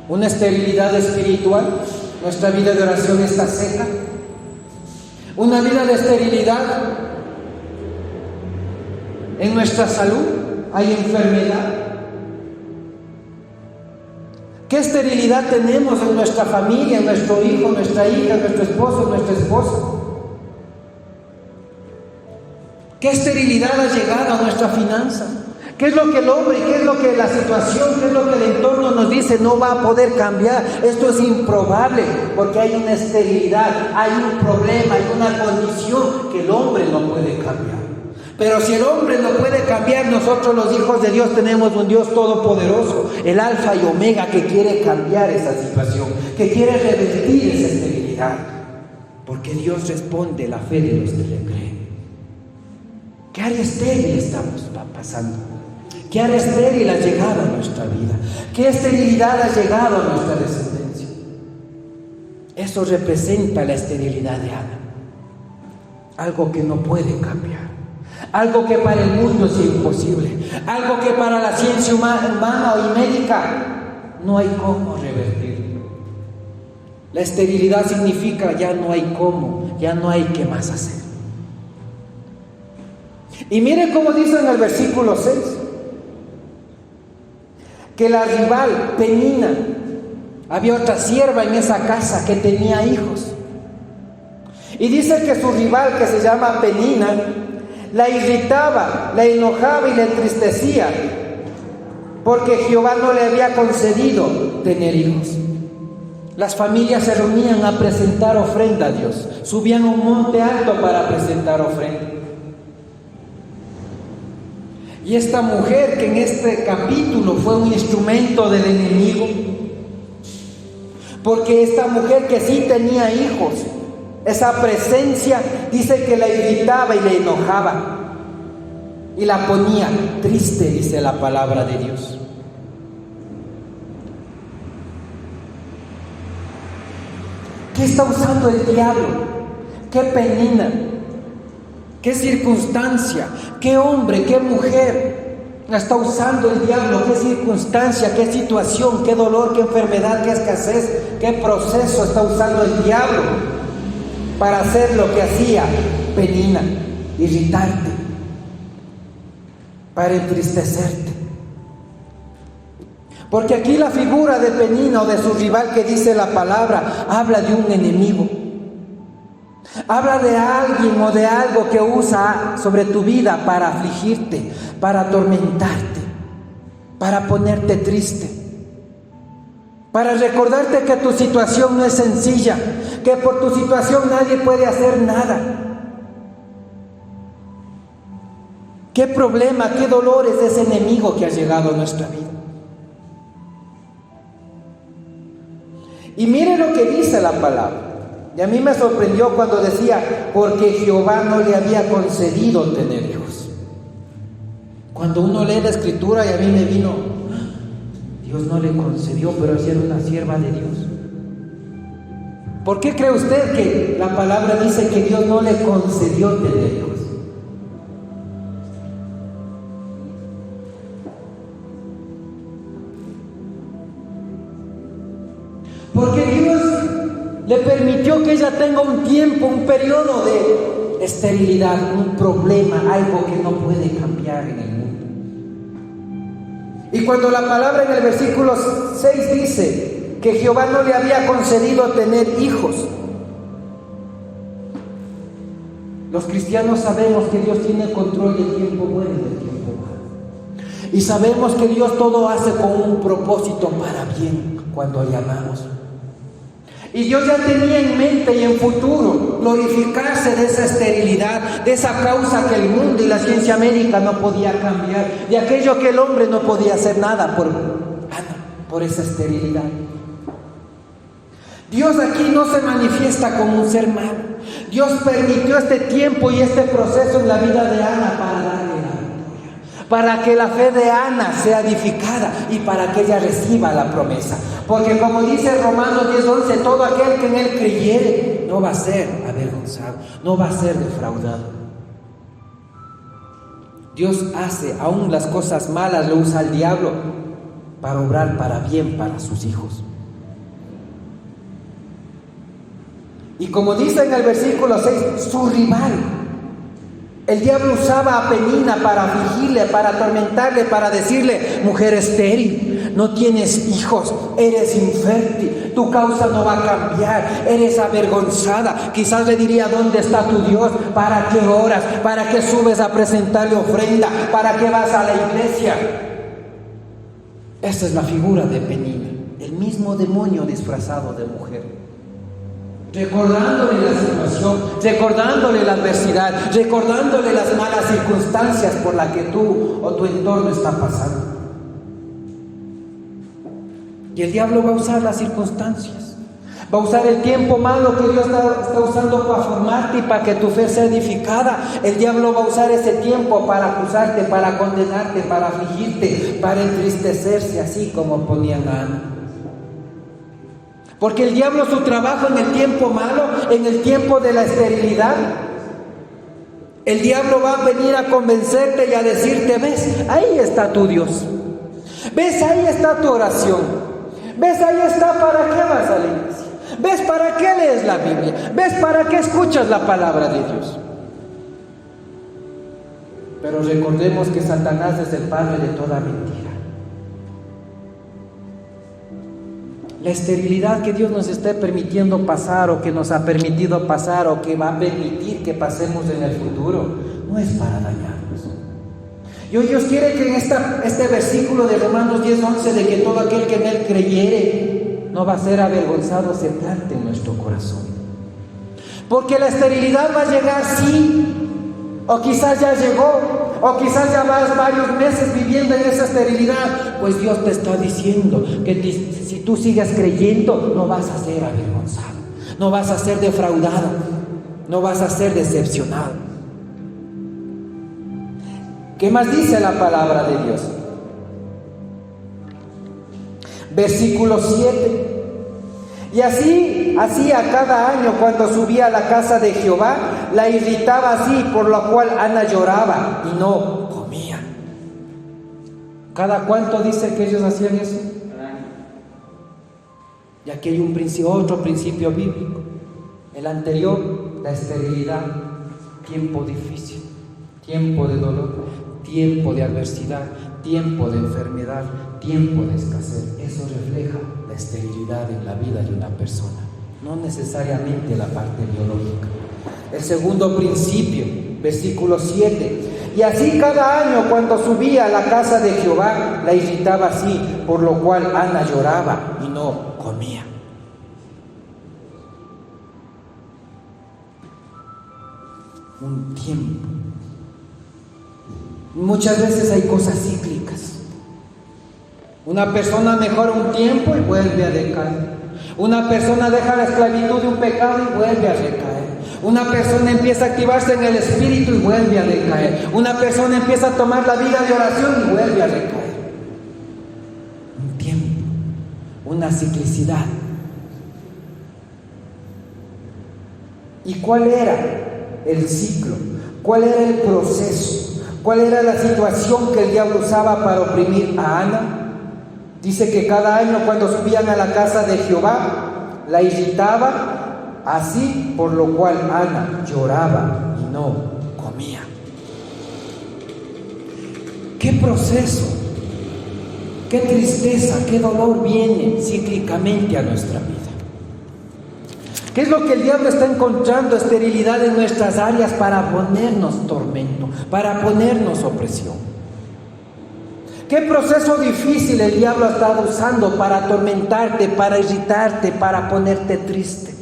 Una esterilidad espiritual. Nuestra vida de oración está seca. Una vida de esterilidad. En nuestra salud hay enfermedad. ¿Qué esterilidad tenemos en nuestra familia, en nuestro hijo, nuestra hija, nuestro esposo, nuestra esposa? ¿Qué esterilidad ha llegado a nuestra finanza? ¿Qué es lo que el hombre, qué es lo que la situación, qué es lo que el entorno nos dice? No va a poder cambiar. Esto es improbable porque hay una esterilidad, hay un problema, hay una condición que el hombre no puede cambiar. Pero si el hombre no puede cambiar, nosotros los hijos de Dios tenemos un Dios todopoderoso, el alfa y omega, que quiere cambiar esa situación, que quiere revertir esa esterilidad, porque Dios responde a la fe de los que le creen. ¿Qué área estéril estamos pasando? ¿Qué área estéril ha llegado a nuestra vida? ¿Qué esterilidad ha llegado a nuestra descendencia? Eso representa la esterilidad de Ana, algo que no puede cambiar. Algo que para el mundo es imposible, algo que para la ciencia humana y médica no hay cómo revertir. La esterilidad significa ya no hay cómo, ya no hay qué más hacer. Y mire cómo dice en el versículo 6, que la rival Penina, había otra sierva en esa casa que tenía hijos. Y dice que su rival, que se llama Penina, la irritaba, la enojaba y la entristecía, porque Jehová no le había concedido tener hijos. Las familias se reunían a presentar ofrenda a Dios, subían a un monte alto para presentar ofrenda. Y esta mujer, que en este capítulo fue un instrumento del enemigo, porque esta mujer que sí tenía hijos, esa presencia dice que la irritaba y la enojaba y la ponía triste, dice la palabra de Dios. ¿Qué está usando el diablo? ¿Qué Penina? ¿Qué circunstancia? ¿Qué hombre? ¿Qué mujer está usando el diablo? ¿Qué circunstancia? ¿Qué situación? ¿Qué dolor? ¿Qué enfermedad? ¿Qué escasez? ¿Qué proceso está usando el diablo para hacer lo que hacía Penina? Irritarte, para entristecerte. Porque aquí la figura de Penina o de su rival que dice la palabra habla de un enemigo. Habla de alguien o de algo que usa sobre tu vida para afligirte, para atormentarte, para ponerte triste, para recordarte que tu situación no es sencilla, que por tu situación nadie puede hacer nada. ¿Qué problema, qué dolor es ese enemigo que ha llegado a nuestra vida? Y mire lo que dice la palabra. Y a mí me sorprendió cuando decía, porque Jehová no le había concedido tener hijos. Cuando uno lee la escritura, y a mí me vino, Dios no le concedió, pero si era una sierva de Dios. ¿Por qué cree usted que la palabra dice que Dios no le concedió tener hijos? Porque Dios le permitió que ella tenga un tiempo, un periodo de esterilidad, un problema, algo que no puede cambiar en el mundo. Y cuando la palabra en el versículo 6 dice que Jehová no le había concedido tener hijos, los cristianos sabemos que Dios tiene control del tiempo bueno y del tiempo malo. Y sabemos que Dios todo hace con un propósito para bien cuando llamamos. Y Dios ya tenía en mente y en futuro glorificarse de esa esterilidad, de esa causa que el mundo y la ciencia médica no podía cambiar, de aquello que el hombre no podía hacer nada por esa esterilidad. Dios aquí no se manifiesta como un ser malo. Dios permitió este tiempo y este proceso en la vida de Ana para darle la victoria, para que la fe de Ana sea edificada y para que ella reciba la promesa. Porque como dice Romanos 10:11, todo aquel que en él creyere no va a ser avergonzado, no va a ser defraudado. Dios hace aún las cosas malas, lo usa el diablo para obrar para bien para sus hijos. Y como dice en el versículo 6, su rival, el diablo usaba a Penina para afligirle, para atormentarle, para decirle, mujer estéril, no tienes hijos, eres infértil, tu causa no va a cambiar, eres avergonzada. Quizás le diría, ¿dónde está tu Dios? ¿Para qué oras? ¿Para qué subes a presentarle ofrenda? ¿Para qué vas a la iglesia? Esta es la figura de Penina, el mismo demonio disfrazado de mujer. Recordándole la situación, recordándole la adversidad, recordándole las malas circunstancias por las que tú o tu entorno está pasando. Y el diablo va a usar las circunstancias, va a usar el tiempo malo que Dios está usando para formarte y para que tu fe sea edificada. El diablo va a usar ese tiempo para acusarte, para condenarte, para afligirte, para entristecerse, así como ponían a Ana. Porque el diablo, su trabajo en el tiempo malo, en el tiempo de la esterilidad, El diablo va a venir a convencerte y a decirte, ves, ahí está tu Dios. Ves, ahí está tu oración. Ves, ahí está, ¿para qué vas a la iglesia? ¿Ves para qué lees la Biblia? ¿Ves para qué escuchas la palabra de Dios? Pero recordemos que Satanás es el padre de toda mentira. La esterilidad que Dios nos esté permitiendo pasar, o que nos ha permitido pasar, o que va a permitir que pasemos en el futuro, no es para dañarnos. Y hoy Dios quiere que en este versículo de Romanos 10:11, de que todo aquel que en Él creyere no va a ser avergonzado, se plante en nuestro corazón. Porque la esterilidad va a llegar, sí, o quizás ya llegó, o quizás ya vas varios meses viviendo en esa esterilidad. Pues Dios te está diciendo que si tú sigues creyendo, no vas a ser avergonzado, no vas a ser defraudado, no vas a ser decepcionado. ¿Qué más dice la palabra de Dios? Versículo 7. Y así hacía cada año cuando subía a la casa de Jehová, la irritaba así, por lo cual Ana lloraba y no comía. ¿Cada cuánto dice que ellos hacían eso? Y aquí hay otro principio bíblico. El anterior, la esterilidad, tiempo difícil, tiempo de dolor, tiempo de adversidad, tiempo de enfermedad, tiempo de escasez. Eso refleja la esterilidad en la vida de una persona, no necesariamente la parte biológica. El segundo principio, versículo 7. Y así cada año cuando subía a la casa de Jehová, la irritaba así, por lo cual Ana lloraba y no comía. Un tiempo. Muchas veces hay cosas cíclicas. Una persona mejora un tiempo y vuelve a decaer. Una persona deja la esclavitud de un pecado y vuelve a recaer. Una persona empieza a activarse en el espíritu y vuelve a decaer. Una persona empieza a tomar la vida de oración y vuelve a recaer. Un tiempo, una ciclicidad. ¿Y cuál era el ciclo? ¿Cuál era el proceso? ¿Cuál era la situación que el diablo usaba para oprimir a Ana? Dice que cada año cuando subían a la casa de Jehová, la irritaba así, por lo cual Ana lloraba y no comía. ¿Qué proceso, qué tristeza, qué dolor viene cíclicamente a nuestra vida? ¿Qué es lo que el diablo está encontrando? Esterilidad en nuestras áreas para ponernos tormento, para ponernos opresión. ¿Qué proceso difícil el diablo ha estado usando para atormentarte, para irritarte, para ponerte triste?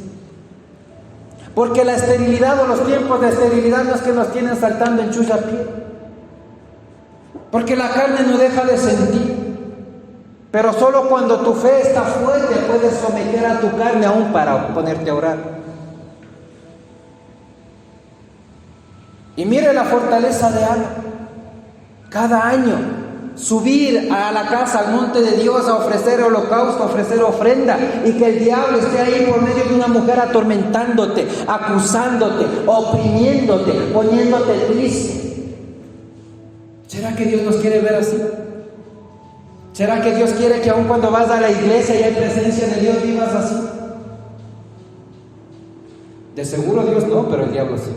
Porque la esterilidad o los tiempos de esterilidad no es que nos tienen saltando en chullapié. Porque la carne no deja de sentir. Pero solo cuando tu fe está fuerte puedes someter a tu carne aún para ponerte a orar. Y mire la fortaleza de Ana. Cada año subir a la casa, al monte de Dios, a ofrecer holocausto, a ofrecer ofrenda, y que el diablo esté ahí por medio de una mujer atormentándote, acusándote, oprimiéndote, poniéndote triste. ¿Será que Dios nos quiere ver así? ¿Será que Dios quiere que aun cuando vas a la iglesia y hay presencia de Dios vivas así? De seguro Dios no, pero el diablo sí.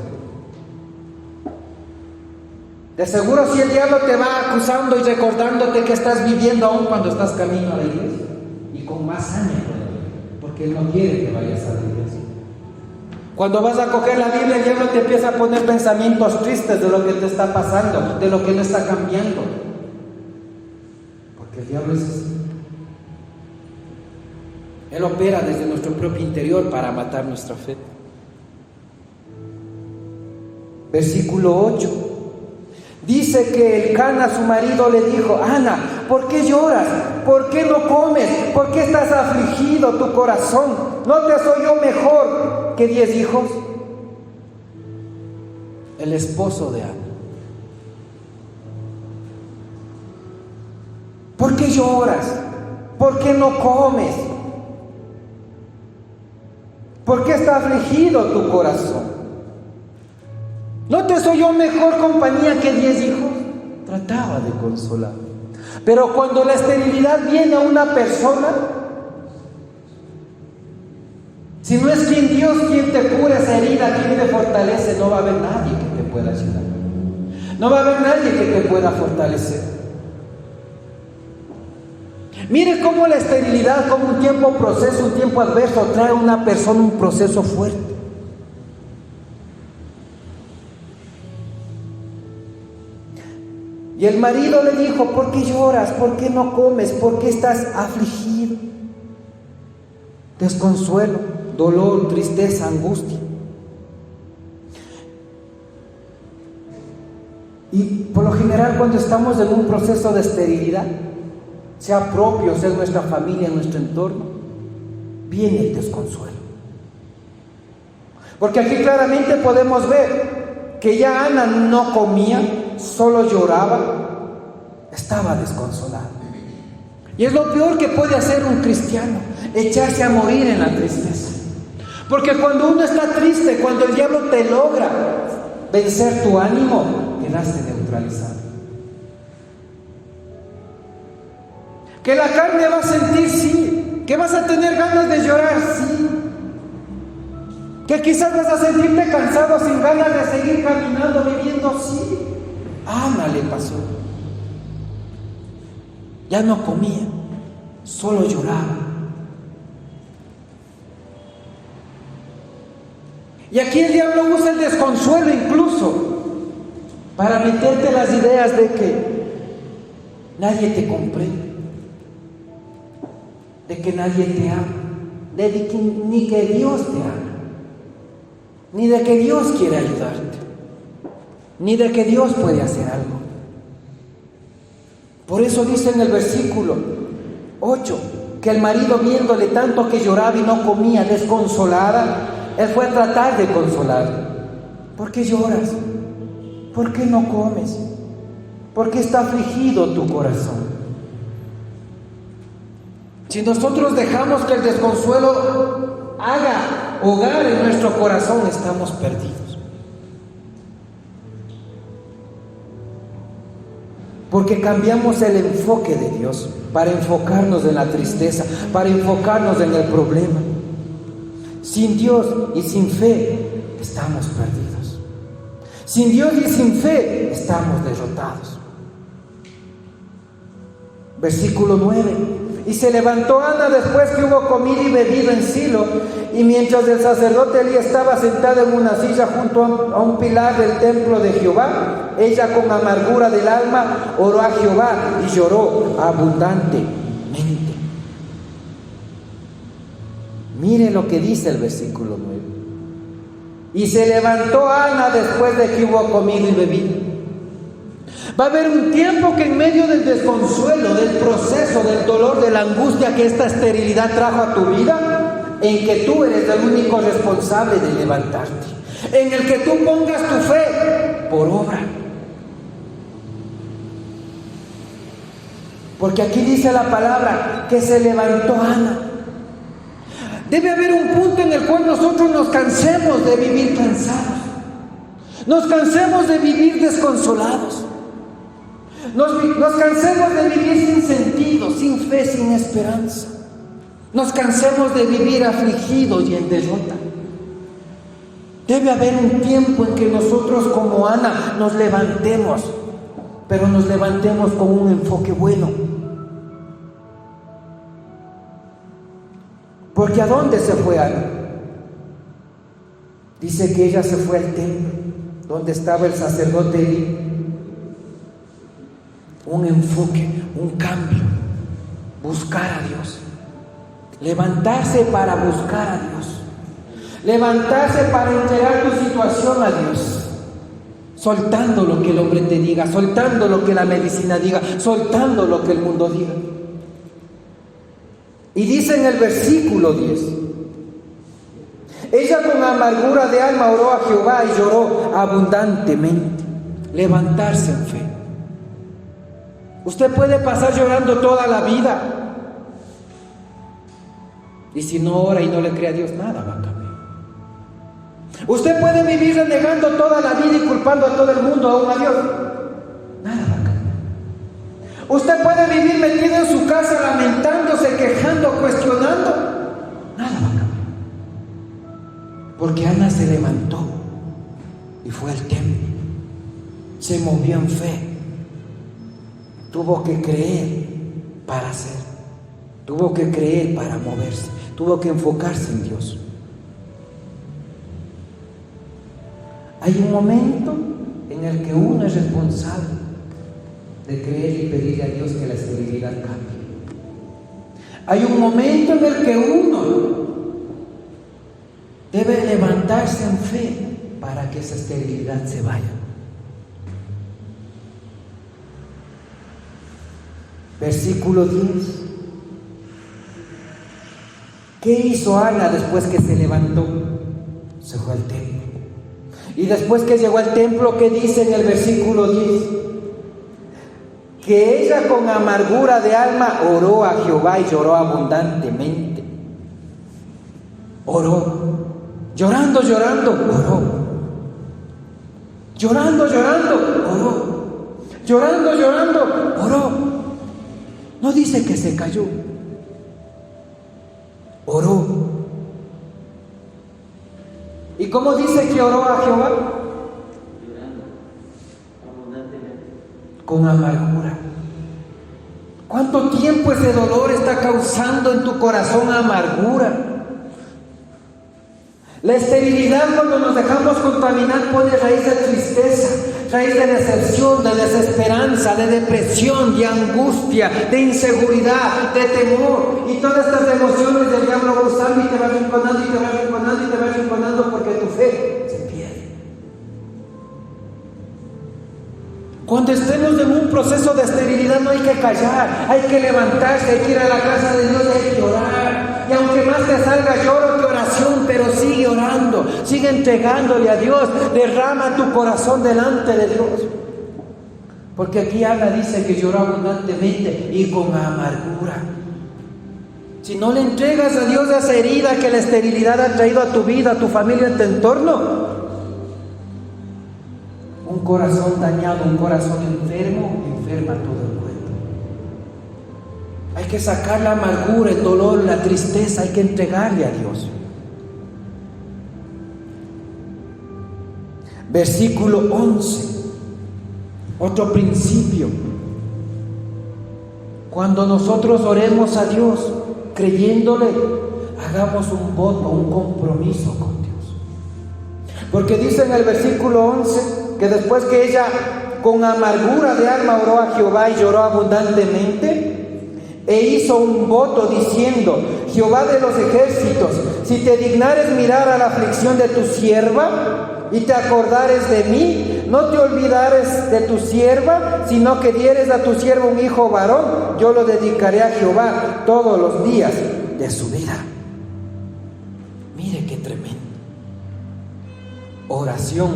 De seguro sí el diablo te va acusando y recordándote que estás viviendo aún cuando estás camino a la iglesia. Y con más ánimo, porque Él no quiere que vayas a la iglesia. Cuando vas a coger la Biblia, el diablo te empieza a poner pensamientos tristes de lo que te está pasando, de lo que no está cambiando. Porque el diablo es así. Él opera desde nuestro propio interior para matar nuestra fe. Versículo 8. Dice que Elcana, su marido, le dijo: Ana, ¿por qué lloras? ¿Por qué no comes? ¿Por qué estás afligido tu corazón? ¿No te soy yo mejor que 10 hijos? El esposo de Ana. ¿Por qué lloras? ¿Por qué no comes? ¿Por qué está afligido tu corazón? ¿No te soy yo mejor compañía que 10 hijos? Trataba de consolar. Pero cuando la esterilidad viene a una persona, si no es quien Dios quien te cura esa herida, quien te fortalece, no va a haber nadie que te pueda ayudar. No va a haber nadie que te pueda fortalecer. Mire cómo la esterilidad, como un tiempo proceso, un tiempo adverso, trae a una persona un proceso fuerte. Y el marido le dijo: ¿por qué lloras? ¿Por qué no comes? ¿Por qué estás afligido? Desconsuelo, dolor, tristeza, angustia. Y por lo general, cuando estamos en un proceso de esterilidad, sea propio, sea en nuestra familia, en nuestro entorno, viene el desconsuelo. Porque aquí claramente podemos ver que ya Ana no comía, solo lloraba, estaba desconsolada. Y es lo peor que puede hacer un cristiano, echarse a morir en la tristeza. Porque cuando uno está triste, cuando el diablo te logra vencer tu ánimo, quedaste neutralizado. Que la carne va a sentir, sí. Que vas a tener ganas de llorar, sí. Que quizás vas a sentirte cansado, sin ganas de seguir caminando, viviendo, sí. A Ana le pasó. Ya no comía, solo lloraba. Y aquí el diablo usa el desconsuelo incluso para meterte las ideas de que nadie te comprende, de que nadie te ama, ni que Dios te ama, ni de que Dios quiere ayudarte, ni de que Dios puede hacer algo. Por eso dice en el versículo 8 que el marido, viéndole tanto que lloraba y no comía, desconsolada, él fue a tratar de consolarla. ¿Por qué lloras? ¿Por qué no comes? ¿Por qué está afligido tu corazón? Si nosotros dejamos que el desconsuelo haga hogar en nuestro corazón, estamos perdidos. Porque cambiamos el enfoque de Dios para enfocarnos en la tristeza, para enfocarnos en el problema. Sin Dios y sin fe estamos perdidos. Sin Dios y sin fe estamos derrotados. Versículo 9. Y se levantó Ana después que hubo comido y bebido en Silo, y mientras el sacerdote Elí estaba sentado en una silla junto a un pilar del templo de Jehová, ella con amargura del alma oró a Jehová y lloró abundantemente. Mire lo que dice el versículo 9. Y se levantó Ana después de que hubo comido y bebido. Va a haber un tiempo que en medio del desconsuelo, del proceso, del dolor, de la angustia que esta esterilidad trajo a tu vida, en que tú eres el único responsable de levantarte, en el que tú pongas tu fe por obra. Porque aquí dice la palabra que se levantó Ana. Debe haber un punto en el cual nosotros nos cansemos de vivir cansados, nos cansemos de vivir desconsolados, nos cansemos de vivir sin sentido, sin fe, sin esperanza. Nos cansemos de vivir afligidos y en derrota. Debe haber un tiempo en que nosotros como Ana nos levantemos, pero nos levantemos con un enfoque bueno. Porque ¿a dónde se fue Ana? Dice que ella se fue al templo donde estaba el sacerdote Elí. Un enfoque, un cambio, buscar a Dios, levantarse para buscar a Dios, levantarse para entregar tu situación a Dios, soltando lo que el hombre te diga, soltando lo que la medicina diga, soltando lo que el mundo diga. Y dice en el versículo 10, ella con amargura de alma oró a Jehová y lloró abundantemente. Levantarse en fe. Usted puede pasar llorando toda la vida, y si no ora y no le cree a Dios, nada va a cambiar. Usted puede vivir renegando toda la vida y culpando a todo el mundo, aún a Dios. Nada va a cambiar. Usted puede vivir metido en su casa lamentándose, quejando, cuestionando. Nada va a cambiar. Porque Ana se levantó y fue al templo. Se movió en fe. Tuvo que creer para hacer. Tuvo que creer para moverse. Tuvo que enfocarse en Dios. Hay un momento en el que uno es responsable de creer y pedirle a Dios que la esterilidad cambie. Hay un momento en el que uno debe levantarse en fe para que esa esterilidad se vaya. Versículo 10. ¿Qué hizo Ana después que se levantó? Se fue al templo. Y después que llegó al templo, ¿qué dice en el versículo 10? Que ella con amargura de alma oró a Jehová y lloró abundantemente. Oró. Llorando, oró. Llorando, oró. Llorando, oró. No dice que se cayó. Oró. ¿Y cómo dice que oró a Jehová? Llorando abundantemente. Con amargura. ¿Cuánto tiempo ese dolor está causando en tu corazón amargura? La esterilidad, cuando nos dejamos contaminar, pone raíz de tristeza, raíz de decepción, de desesperanza, de depresión, de angustia, de inseguridad, de temor. Y todas estas emociones del diablo va usando y te va rinconando, y te va rinconando, y te va rinconando, porque tu fe se pierde. Cuando estemos en un proceso de esterilidad, no hay que callar, hay que levantarse, hay que ir a la casa de Dios, hay que orar. Y aunque más te salga lloro que oración, pero sigue orando, sigue entregándole a Dios, derrama tu corazón delante de Dios. Porque aquí Ana dice que lloró abundantemente y con amargura. Si no le entregas a Dios esa herida que la esterilidad ha traído a tu vida, a tu familia, a tu entorno, un corazón dañado, un corazón enfermo, enferma todo el cuerpo. Hay que sacar la amargura, el dolor, la tristeza, hay que entregarle a Dios. Versículo 11. Otro principio. Cuando nosotros oremos a Dios, creyéndole, hagamos un voto, un compromiso con Dios. Porque dice en el versículo 11 que después que ella con amargura de alma oró a Jehová y lloró abundantemente, e hizo un voto diciendo: Jehová de los ejércitos, si te dignares mirar a la aflicción de tu sierva y te acordares de mí, no te olvidares de tu sierva, sino que dieres a tu sierva un hijo varón, yo lo dedicaré a Jehová todos los días de su vida. Mire qué tremendo. Oración,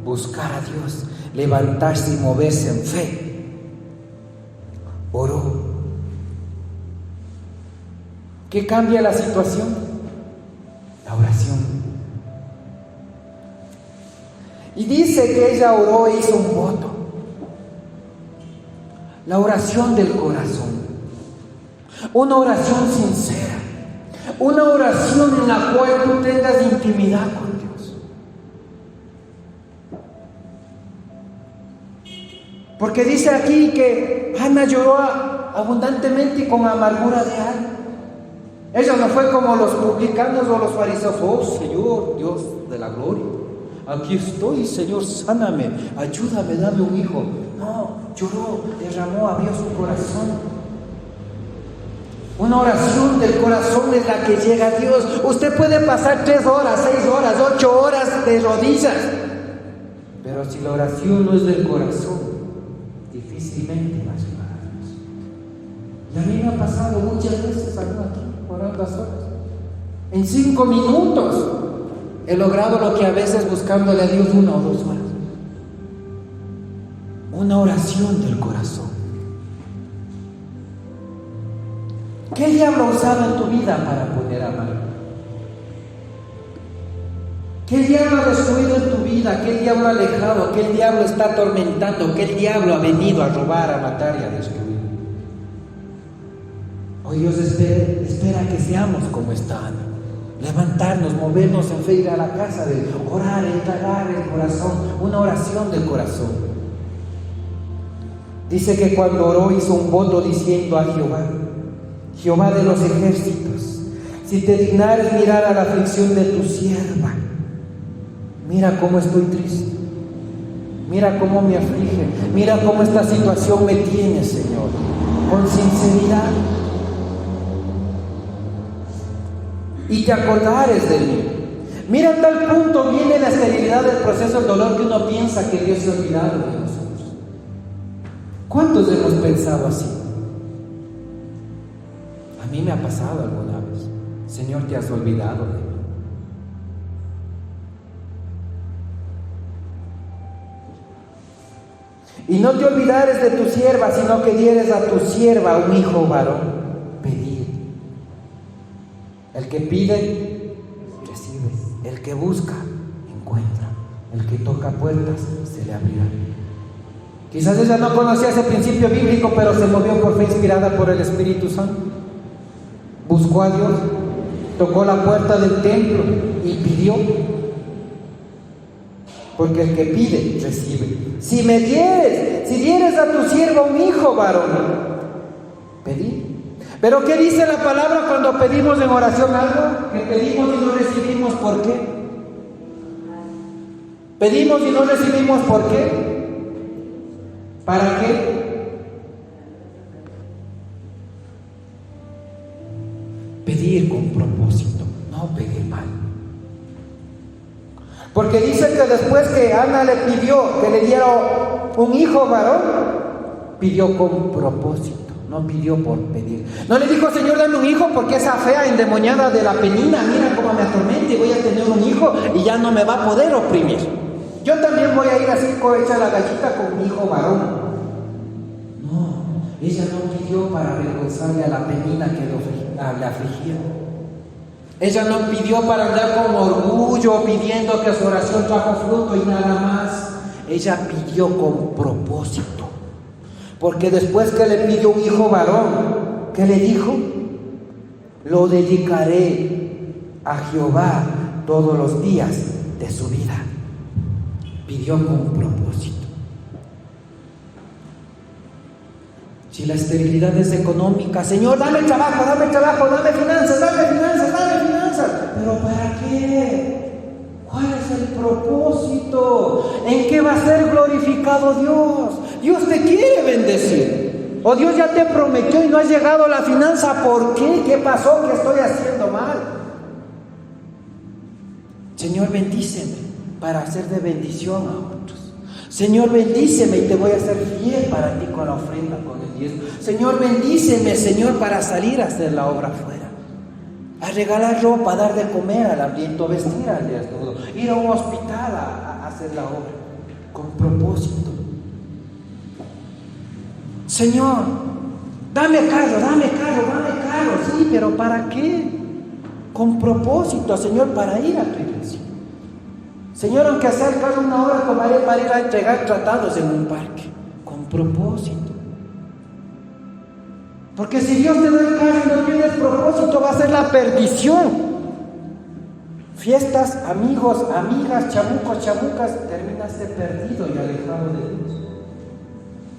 buscar a Dios, levantarse y moverse en fe. Oró. ¿Qué cambia la situación? La oración. Y dice que ella oró e hizo un voto. La oración del corazón. Una oración sincera. Una oración en la cual tú tengas intimidad con Dios. Porque dice aquí que Ana lloró abundantemente y con amargura de alma. Ella no fue como los publicanos o los fariseos: oh Señor, Dios de la gloria, aquí estoy, Señor, sáname, ayúdame, dame un hijo. No, lloró, derramó a Dios su corazón. Una oración del corazón es la que llega a Dios. Usted puede pasar 3 horas, 6 horas, 8 horas de rodillas, pero si la oración no es del corazón, difícilmente va a llegar a Dios. Y a mí me ha pasado muchas veces algo aquí, orando las horas. En 5 minutos he logrado lo que a veces buscándole a Dios 1 o 2 horas. Una oración del corazón. ¿Qué diablo ha usado en tu vida para poder amar? ¿Qué diablo ha destruido en tu vida? ¿Qué diablo ha alejado? ¿Qué diablo está atormentando? ¿Qué diablo ha venido a robar, a matar y a destruir? Hoy Dios espera que seamos como están. Levantarnos, movernos en fe, ir a la casa de orar, entregar el corazón, una oración del corazón. Dice que cuando oró hizo un voto diciendo a Jehová, Jehová de los ejércitos, si te dignares mirar a la aflicción de tu sierva, mira cómo estoy triste, mira cómo me aflige, mira cómo esta situación me tiene, Señor, con sinceridad. Y te acordares de mí. Mira, a tal punto viene la esterilidad del proceso del dolor que uno piensa que Dios se ha olvidado de nosotros. ¿Cuántos hemos pensado así? A mí me ha pasado alguna vez. Señor, te has olvidado de mí. Y no te olvidares de tu sierva, sino que dieres a tu sierva un hijo varón. El que pide, recibe. El que busca, encuentra. El que toca puertas, se le abrirá. Quizás ella no conocía ese principio bíblico, pero se movió por fe inspirada por el Espíritu Santo. Buscó a Dios, tocó la puerta del templo y pidió. Porque el que pide, recibe. Si dieres a tu sierva un hijo varón, pedí. Pero ¿qué dice la palabra cuando pedimos en oración algo? Que pedimos y no recibimos, ¿por qué? Pedimos y no recibimos, ¿por qué? ¿Para qué? Pedir con propósito, no pedir mal. Porque dice que después que Ana le pidió que le diera un hijo varón, pidió con propósito. No pidió por pedir. No le dijo, Señor, dame un hijo porque esa fea endemoniada de la Penina, mira cómo me atormenta y voy a tener un hijo y ya no me va a poder oprimir. Yo también voy a ir así, hecha la gallita con mi hijo varón. No, ella no pidió para avergonzarle a la Penina que le afligía. Ella no pidió para andar con orgullo, pidiendo que su oración trajo fruto y nada más. Ella pidió con propósito. Porque después que le pidió un hijo varón, ¿qué le dijo? Lo dedicaré a Jehová todos los días de su vida. Pidió con propósito. Si la esterilidad es económica, Señor, dame trabajo, dame finanzas. ¿Pero para qué? ¿Cuál es el propósito? ¿En qué va a ser glorificado Dios? Dios te quiere bendecir. O Dios ya te prometió y no ha llegado la finanza. ¿Por qué? ¿Qué pasó? ¿Qué estoy haciendo mal? Señor, bendíceme para hacer de bendición a otros. Señor, bendíceme y te voy a hacer fiel para ti con la ofrenda, con el diezmo. Señor, bendíceme, Señor, para salir a hacer la obra afuera. A regalar ropa, a dar de comer al hambriento, vestir al desnudo, ir a un hospital a hacer la obra, con propósito. Señor, dame carro, sí, pero ¿para qué? Con propósito, Señor, para ir a tu iglesia. Señor, aunque sea el carro una hora, tomaré para ir a entregar tratados en un parque, con propósito. Porque si Dios te da el carro y no tienes propósito, va a ser la perdición. Fiestas, amigos, amigas, chamucos, chamucas, terminaste perdido y alejado de Dios.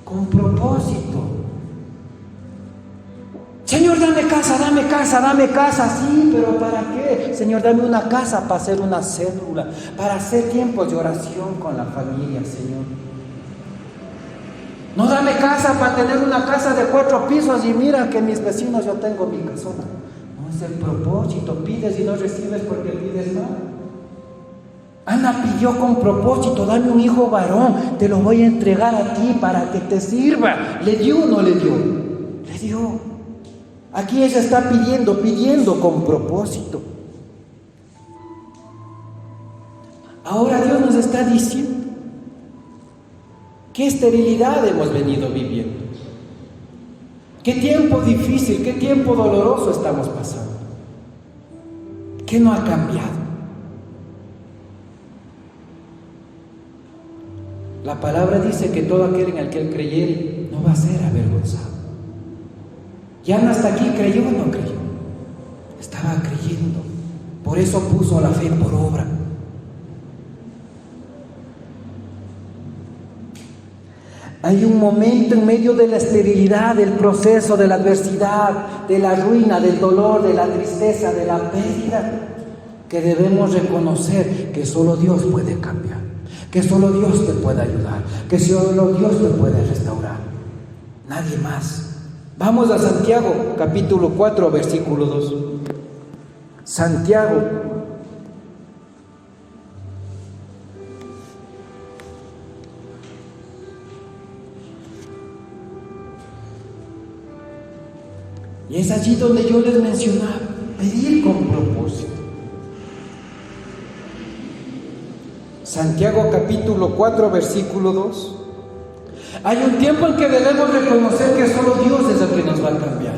Con propósito. Señor, dame casa, sí, pero ¿para qué? Señor, dame una casa para hacer una cédula, para hacer tiempos de oración con la familia, Señor. No dame casa para tener una casa de 4 pisos y mira que mis vecinos, yo tengo mi casona. No es el propósito, pides y no recibes porque pides mal. Ana pidió con propósito, dame un hijo varón, te lo voy a entregar a ti para que te sirva. ¿Le dio o no le dio? Le dio. Aquí ella está pidiendo con propósito. Ahora Dios nos está diciendo qué esterilidad hemos venido viviendo, qué tiempo difícil, qué tiempo doloroso estamos pasando, qué no ha cambiado. La palabra dice que todo aquel en el que él creyere no va a ser avergonzado. Ya no hasta aquí creyó o no creyó. Estaba creyendo. Por eso puso la fe por obra. Hay un momento en medio de la esterilidad, del proceso, de la adversidad, de la ruina, del dolor, de la tristeza, de la pérdida, que debemos reconocer que solo Dios puede cambiar, que solo Dios te puede ayudar, que solo Dios te puede restaurar. Nadie más. Vamos a Santiago, capítulo 4, versículo 2. Santiago. Y es allí donde yo les mencionaba, pedir con propósito. Santiago capítulo 4, versículo 2. Hay un tiempo en que debemos reconocer que solo Dios es el que nos va a cambiar.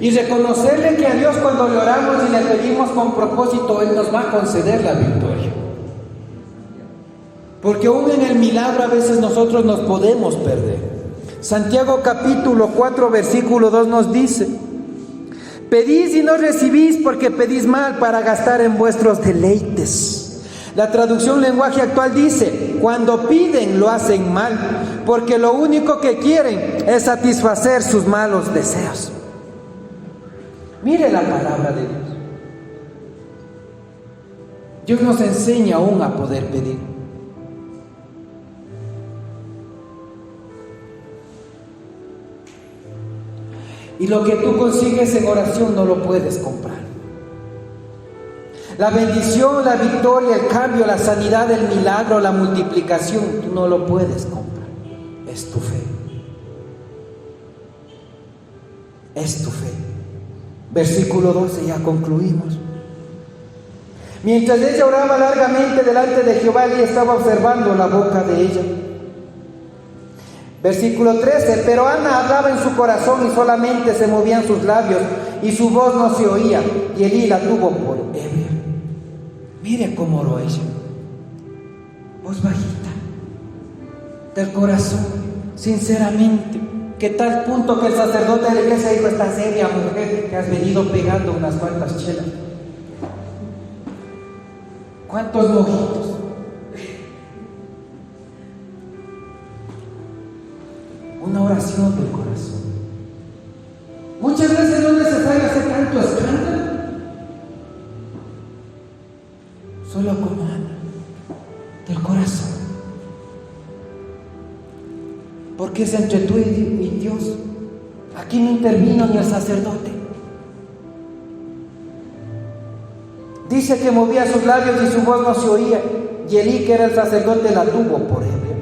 Y reconocerle que a Dios cuando le oramos y le pedimos con propósito, Él nos va a conceder la victoria. Porque aún en el milagro a veces nosotros nos podemos perder. Santiago capítulo 4, versículo 2 nos dice: pedís y no recibís porque pedís mal para gastar en vuestros deleites. La traducción lenguaje actual dice: cuando piden lo hacen mal, porque lo único que quieren es satisfacer sus malos deseos. Mire la palabra de Dios. Dios nos enseña aún a poder pedir. Y lo que tú consigues en oración no lo puedes comprar. La bendición, la victoria, el cambio, la sanidad, el milagro, la multiplicación, tú no lo puedes comprar. Es tu fe. Es tu fe. Versículo 12, ya concluimos. Mientras ella oraba largamente delante de Jehová, él estaba observando la boca de ella. Versículo 13, pero Ana hablaba en su corazón y solamente se movían sus labios y su voz no se oía, y Elí la tuvo por ebria. Mire cómo oró ella. Voz bajita, del corazón, sinceramente, que tal punto que el sacerdote de la iglesia dijo: estás ebria, mujer, que has venido pegando unas cuantas chelas. ¿Cuántos mojitos? Una oración del corazón. Muchas veces no es necesario hacer tanto escándalo. Solo con Ana, del corazón. Porque es entre tú y Dios. Aquí no intervino ni el sacerdote. Dice que movía sus labios y su voz no se oía. Y Elí, que era el sacerdote, la tuvo por ebria.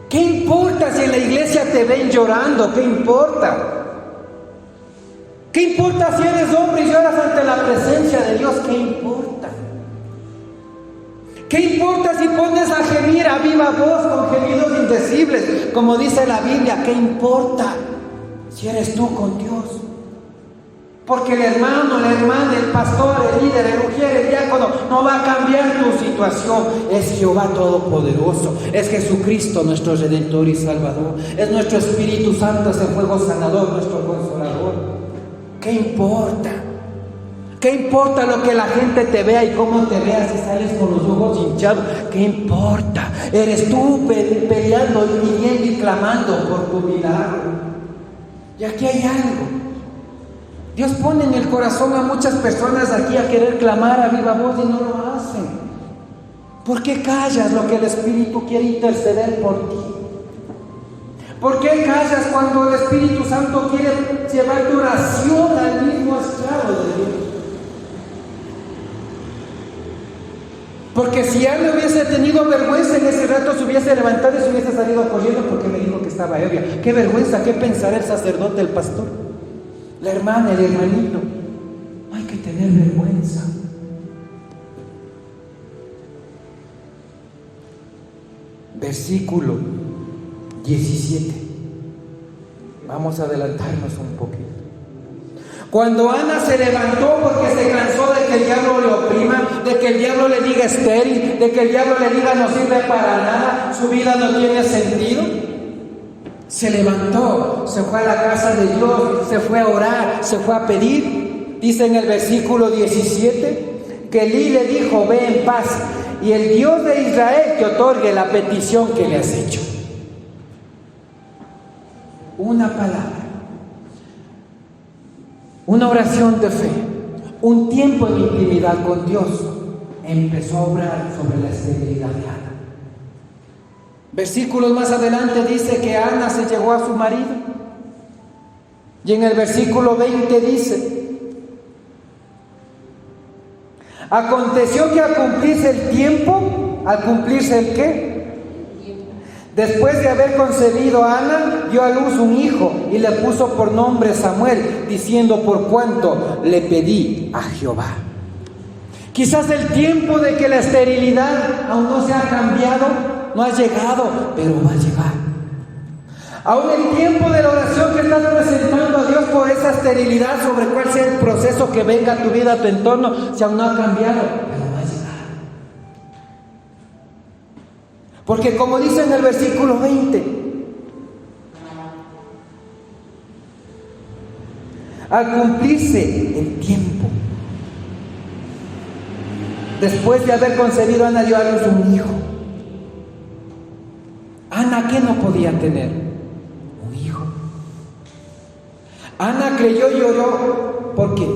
¿Qué importa si en la iglesia te ven llorando? ¿Qué importa? ¿Qué importa si eres hombre y lloras ante la presencia de Dios? ¿Qué importa? ¿Qué importa si pones a gemir a viva voz con gemidos indecibles, como dice la Biblia? ¿Qué importa si eres tú con Dios? Porque el hermano, la hermana, el pastor, el líder, el ujier, el diácono no va a cambiar tu situación. Es Jehová Todopoderoso, es Jesucristo nuestro Redentor y Salvador, es nuestro Espíritu Santo, ese fuego sanador, nuestro Consolador. ¿Qué importa? ¿Qué importa lo que la gente te vea y cómo te vea si sales con los ojos hinchados? ¿Qué importa? Eres tú peleando y pidiendo y clamando por tu milagro. Y aquí hay algo. Dios pone en el corazón a muchas personas aquí a querer clamar a viva voz y no lo hacen. ¿Por qué callas lo que el Espíritu quiere interceder por ti? ¿Por qué callas cuando el Espíritu Santo quiere llevar tu oración al mismo estrado de Dios? Porque si él no hubiese tenido vergüenza en ese rato, se hubiese levantado y se hubiese salido corriendo porque me dijo que estaba ebria. Qué vergüenza, qué pensará el sacerdote, el pastor, la hermana, el hermanito. No hay que tener vergüenza. Versículo 17. Vamos a adelantarnos un poquito. Cuando Ana se levantó porque se cansó de que el diablo le oprima, de que el diablo le diga estéril, de que el diablo le diga no sirve para nada, su vida no tiene sentido, se levantó, se fue a la casa de Dios, se fue a orar, se fue a pedir. Dice en el versículo 17 que Elí le dijo: ve en paz, y el Dios de Israel te otorgue la petición que le has hecho. Una palabra, una oración de fe, un tiempo en intimidad con Dios empezó a obrar sobre la esterilidad de Ana. Versículos más adelante dice que Ana se llegó a su marido, y en el versículo 20 dice: aconteció que al cumplirse el tiempo, ¿al cumplirse el qué? Después de haber concebido a Ana, dio a luz un hijo y le puso por nombre Samuel, diciendo: por cuanto le pedí a Jehová. Quizás el tiempo de que la esterilidad aún no se ha cambiado, no ha llegado, pero va a llegar. Aún el tiempo de la oración que estás presentando a Dios por esa esterilidad, sobre cuál sea el proceso que venga a tu vida, a tu entorno, si aún no ha cambiado, pero va a llegar. Porque como dice en el versículo 20, al cumplirse el tiempo, después de haber concebido, Ana dio a luz un hijo. Ana, ¿qué no podía tener? Un hijo. Ana creyó y oró. ¿Por qué?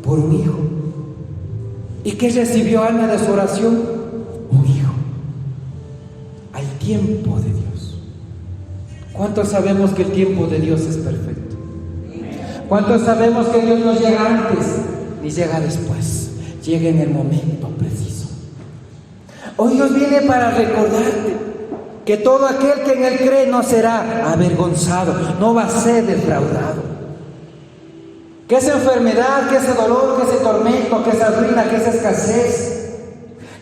Por un hijo. ¿Y qué recibió Ana de su oración? Un hijo. Al tiempo de Dios. ¿Cuántos sabemos que el tiempo de Dios es perfecto? ¿Cuántos sabemos que Dios no llega antes ni llega después? Llega en el momento preciso. Hoy Dios viene para recordarte que todo aquel que en Él cree no será avergonzado, no va a ser defraudado. Que esa enfermedad, que ese dolor, que ese tormento, que esa ruina, que esa escasez,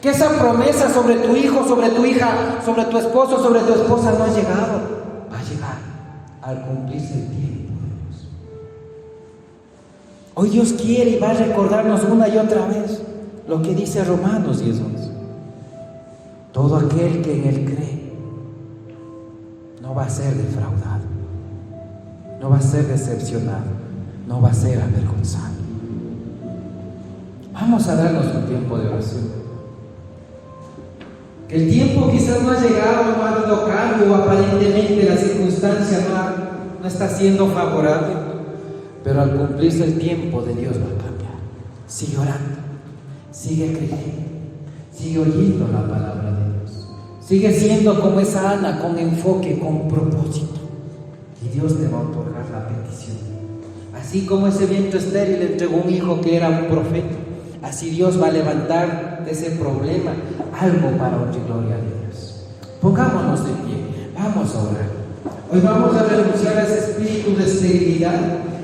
que esa promesa sobre tu hijo, sobre tu hija, sobre tu esposo, sobre tu esposa no ha llegado. Va a llegar al cumplirse el tiempo de Dios. Hoy Dios quiere y va a recordarnos una y otra vez lo que dice Romanos 10:11. Todo aquel que en Él cree no va a ser defraudado, no va a ser decepcionado, no va a ser avergonzado. Vamos a darnos un tiempo de oración. Que el tiempo quizás no ha llegado, no ha habido cambio, o aparentemente la circunstancia no está siendo favorable, pero al cumplirse el tiempo de Dios va a cambiar. Sigue orando, sigue creyendo, sigue oyendo la palabra de Dios, sigue siendo como esa Ana, con enfoque, con propósito, y Dios te va a otorgar la petición. Así como ese viento estéril entregó un hijo que era un profeta, así Dios va a levantar de ese problema algo para honra y gloria de Dios. Pongámonos de pie, vamos a orar. Hoy vamos a renunciar a ese espíritu de esterilidad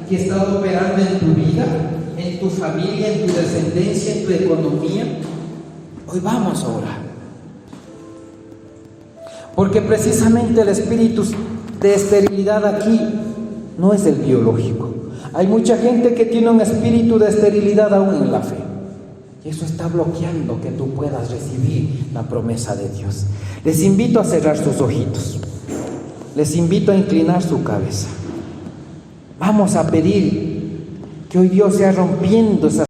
que está operando en tu vida, en tu familia, en tu descendencia, en tu economía. Hoy vamos a orar. Porque precisamente el espíritu de esterilidad aquí no es el biológico. Hay mucha gente que tiene un espíritu de esterilidad aún en la fe. Y eso está bloqueando que tú puedas recibir la promesa de Dios. Les invito a cerrar sus ojitos. Les invito a inclinar su cabeza. Vamos a pedir que hoy Dios sea rompiendo esa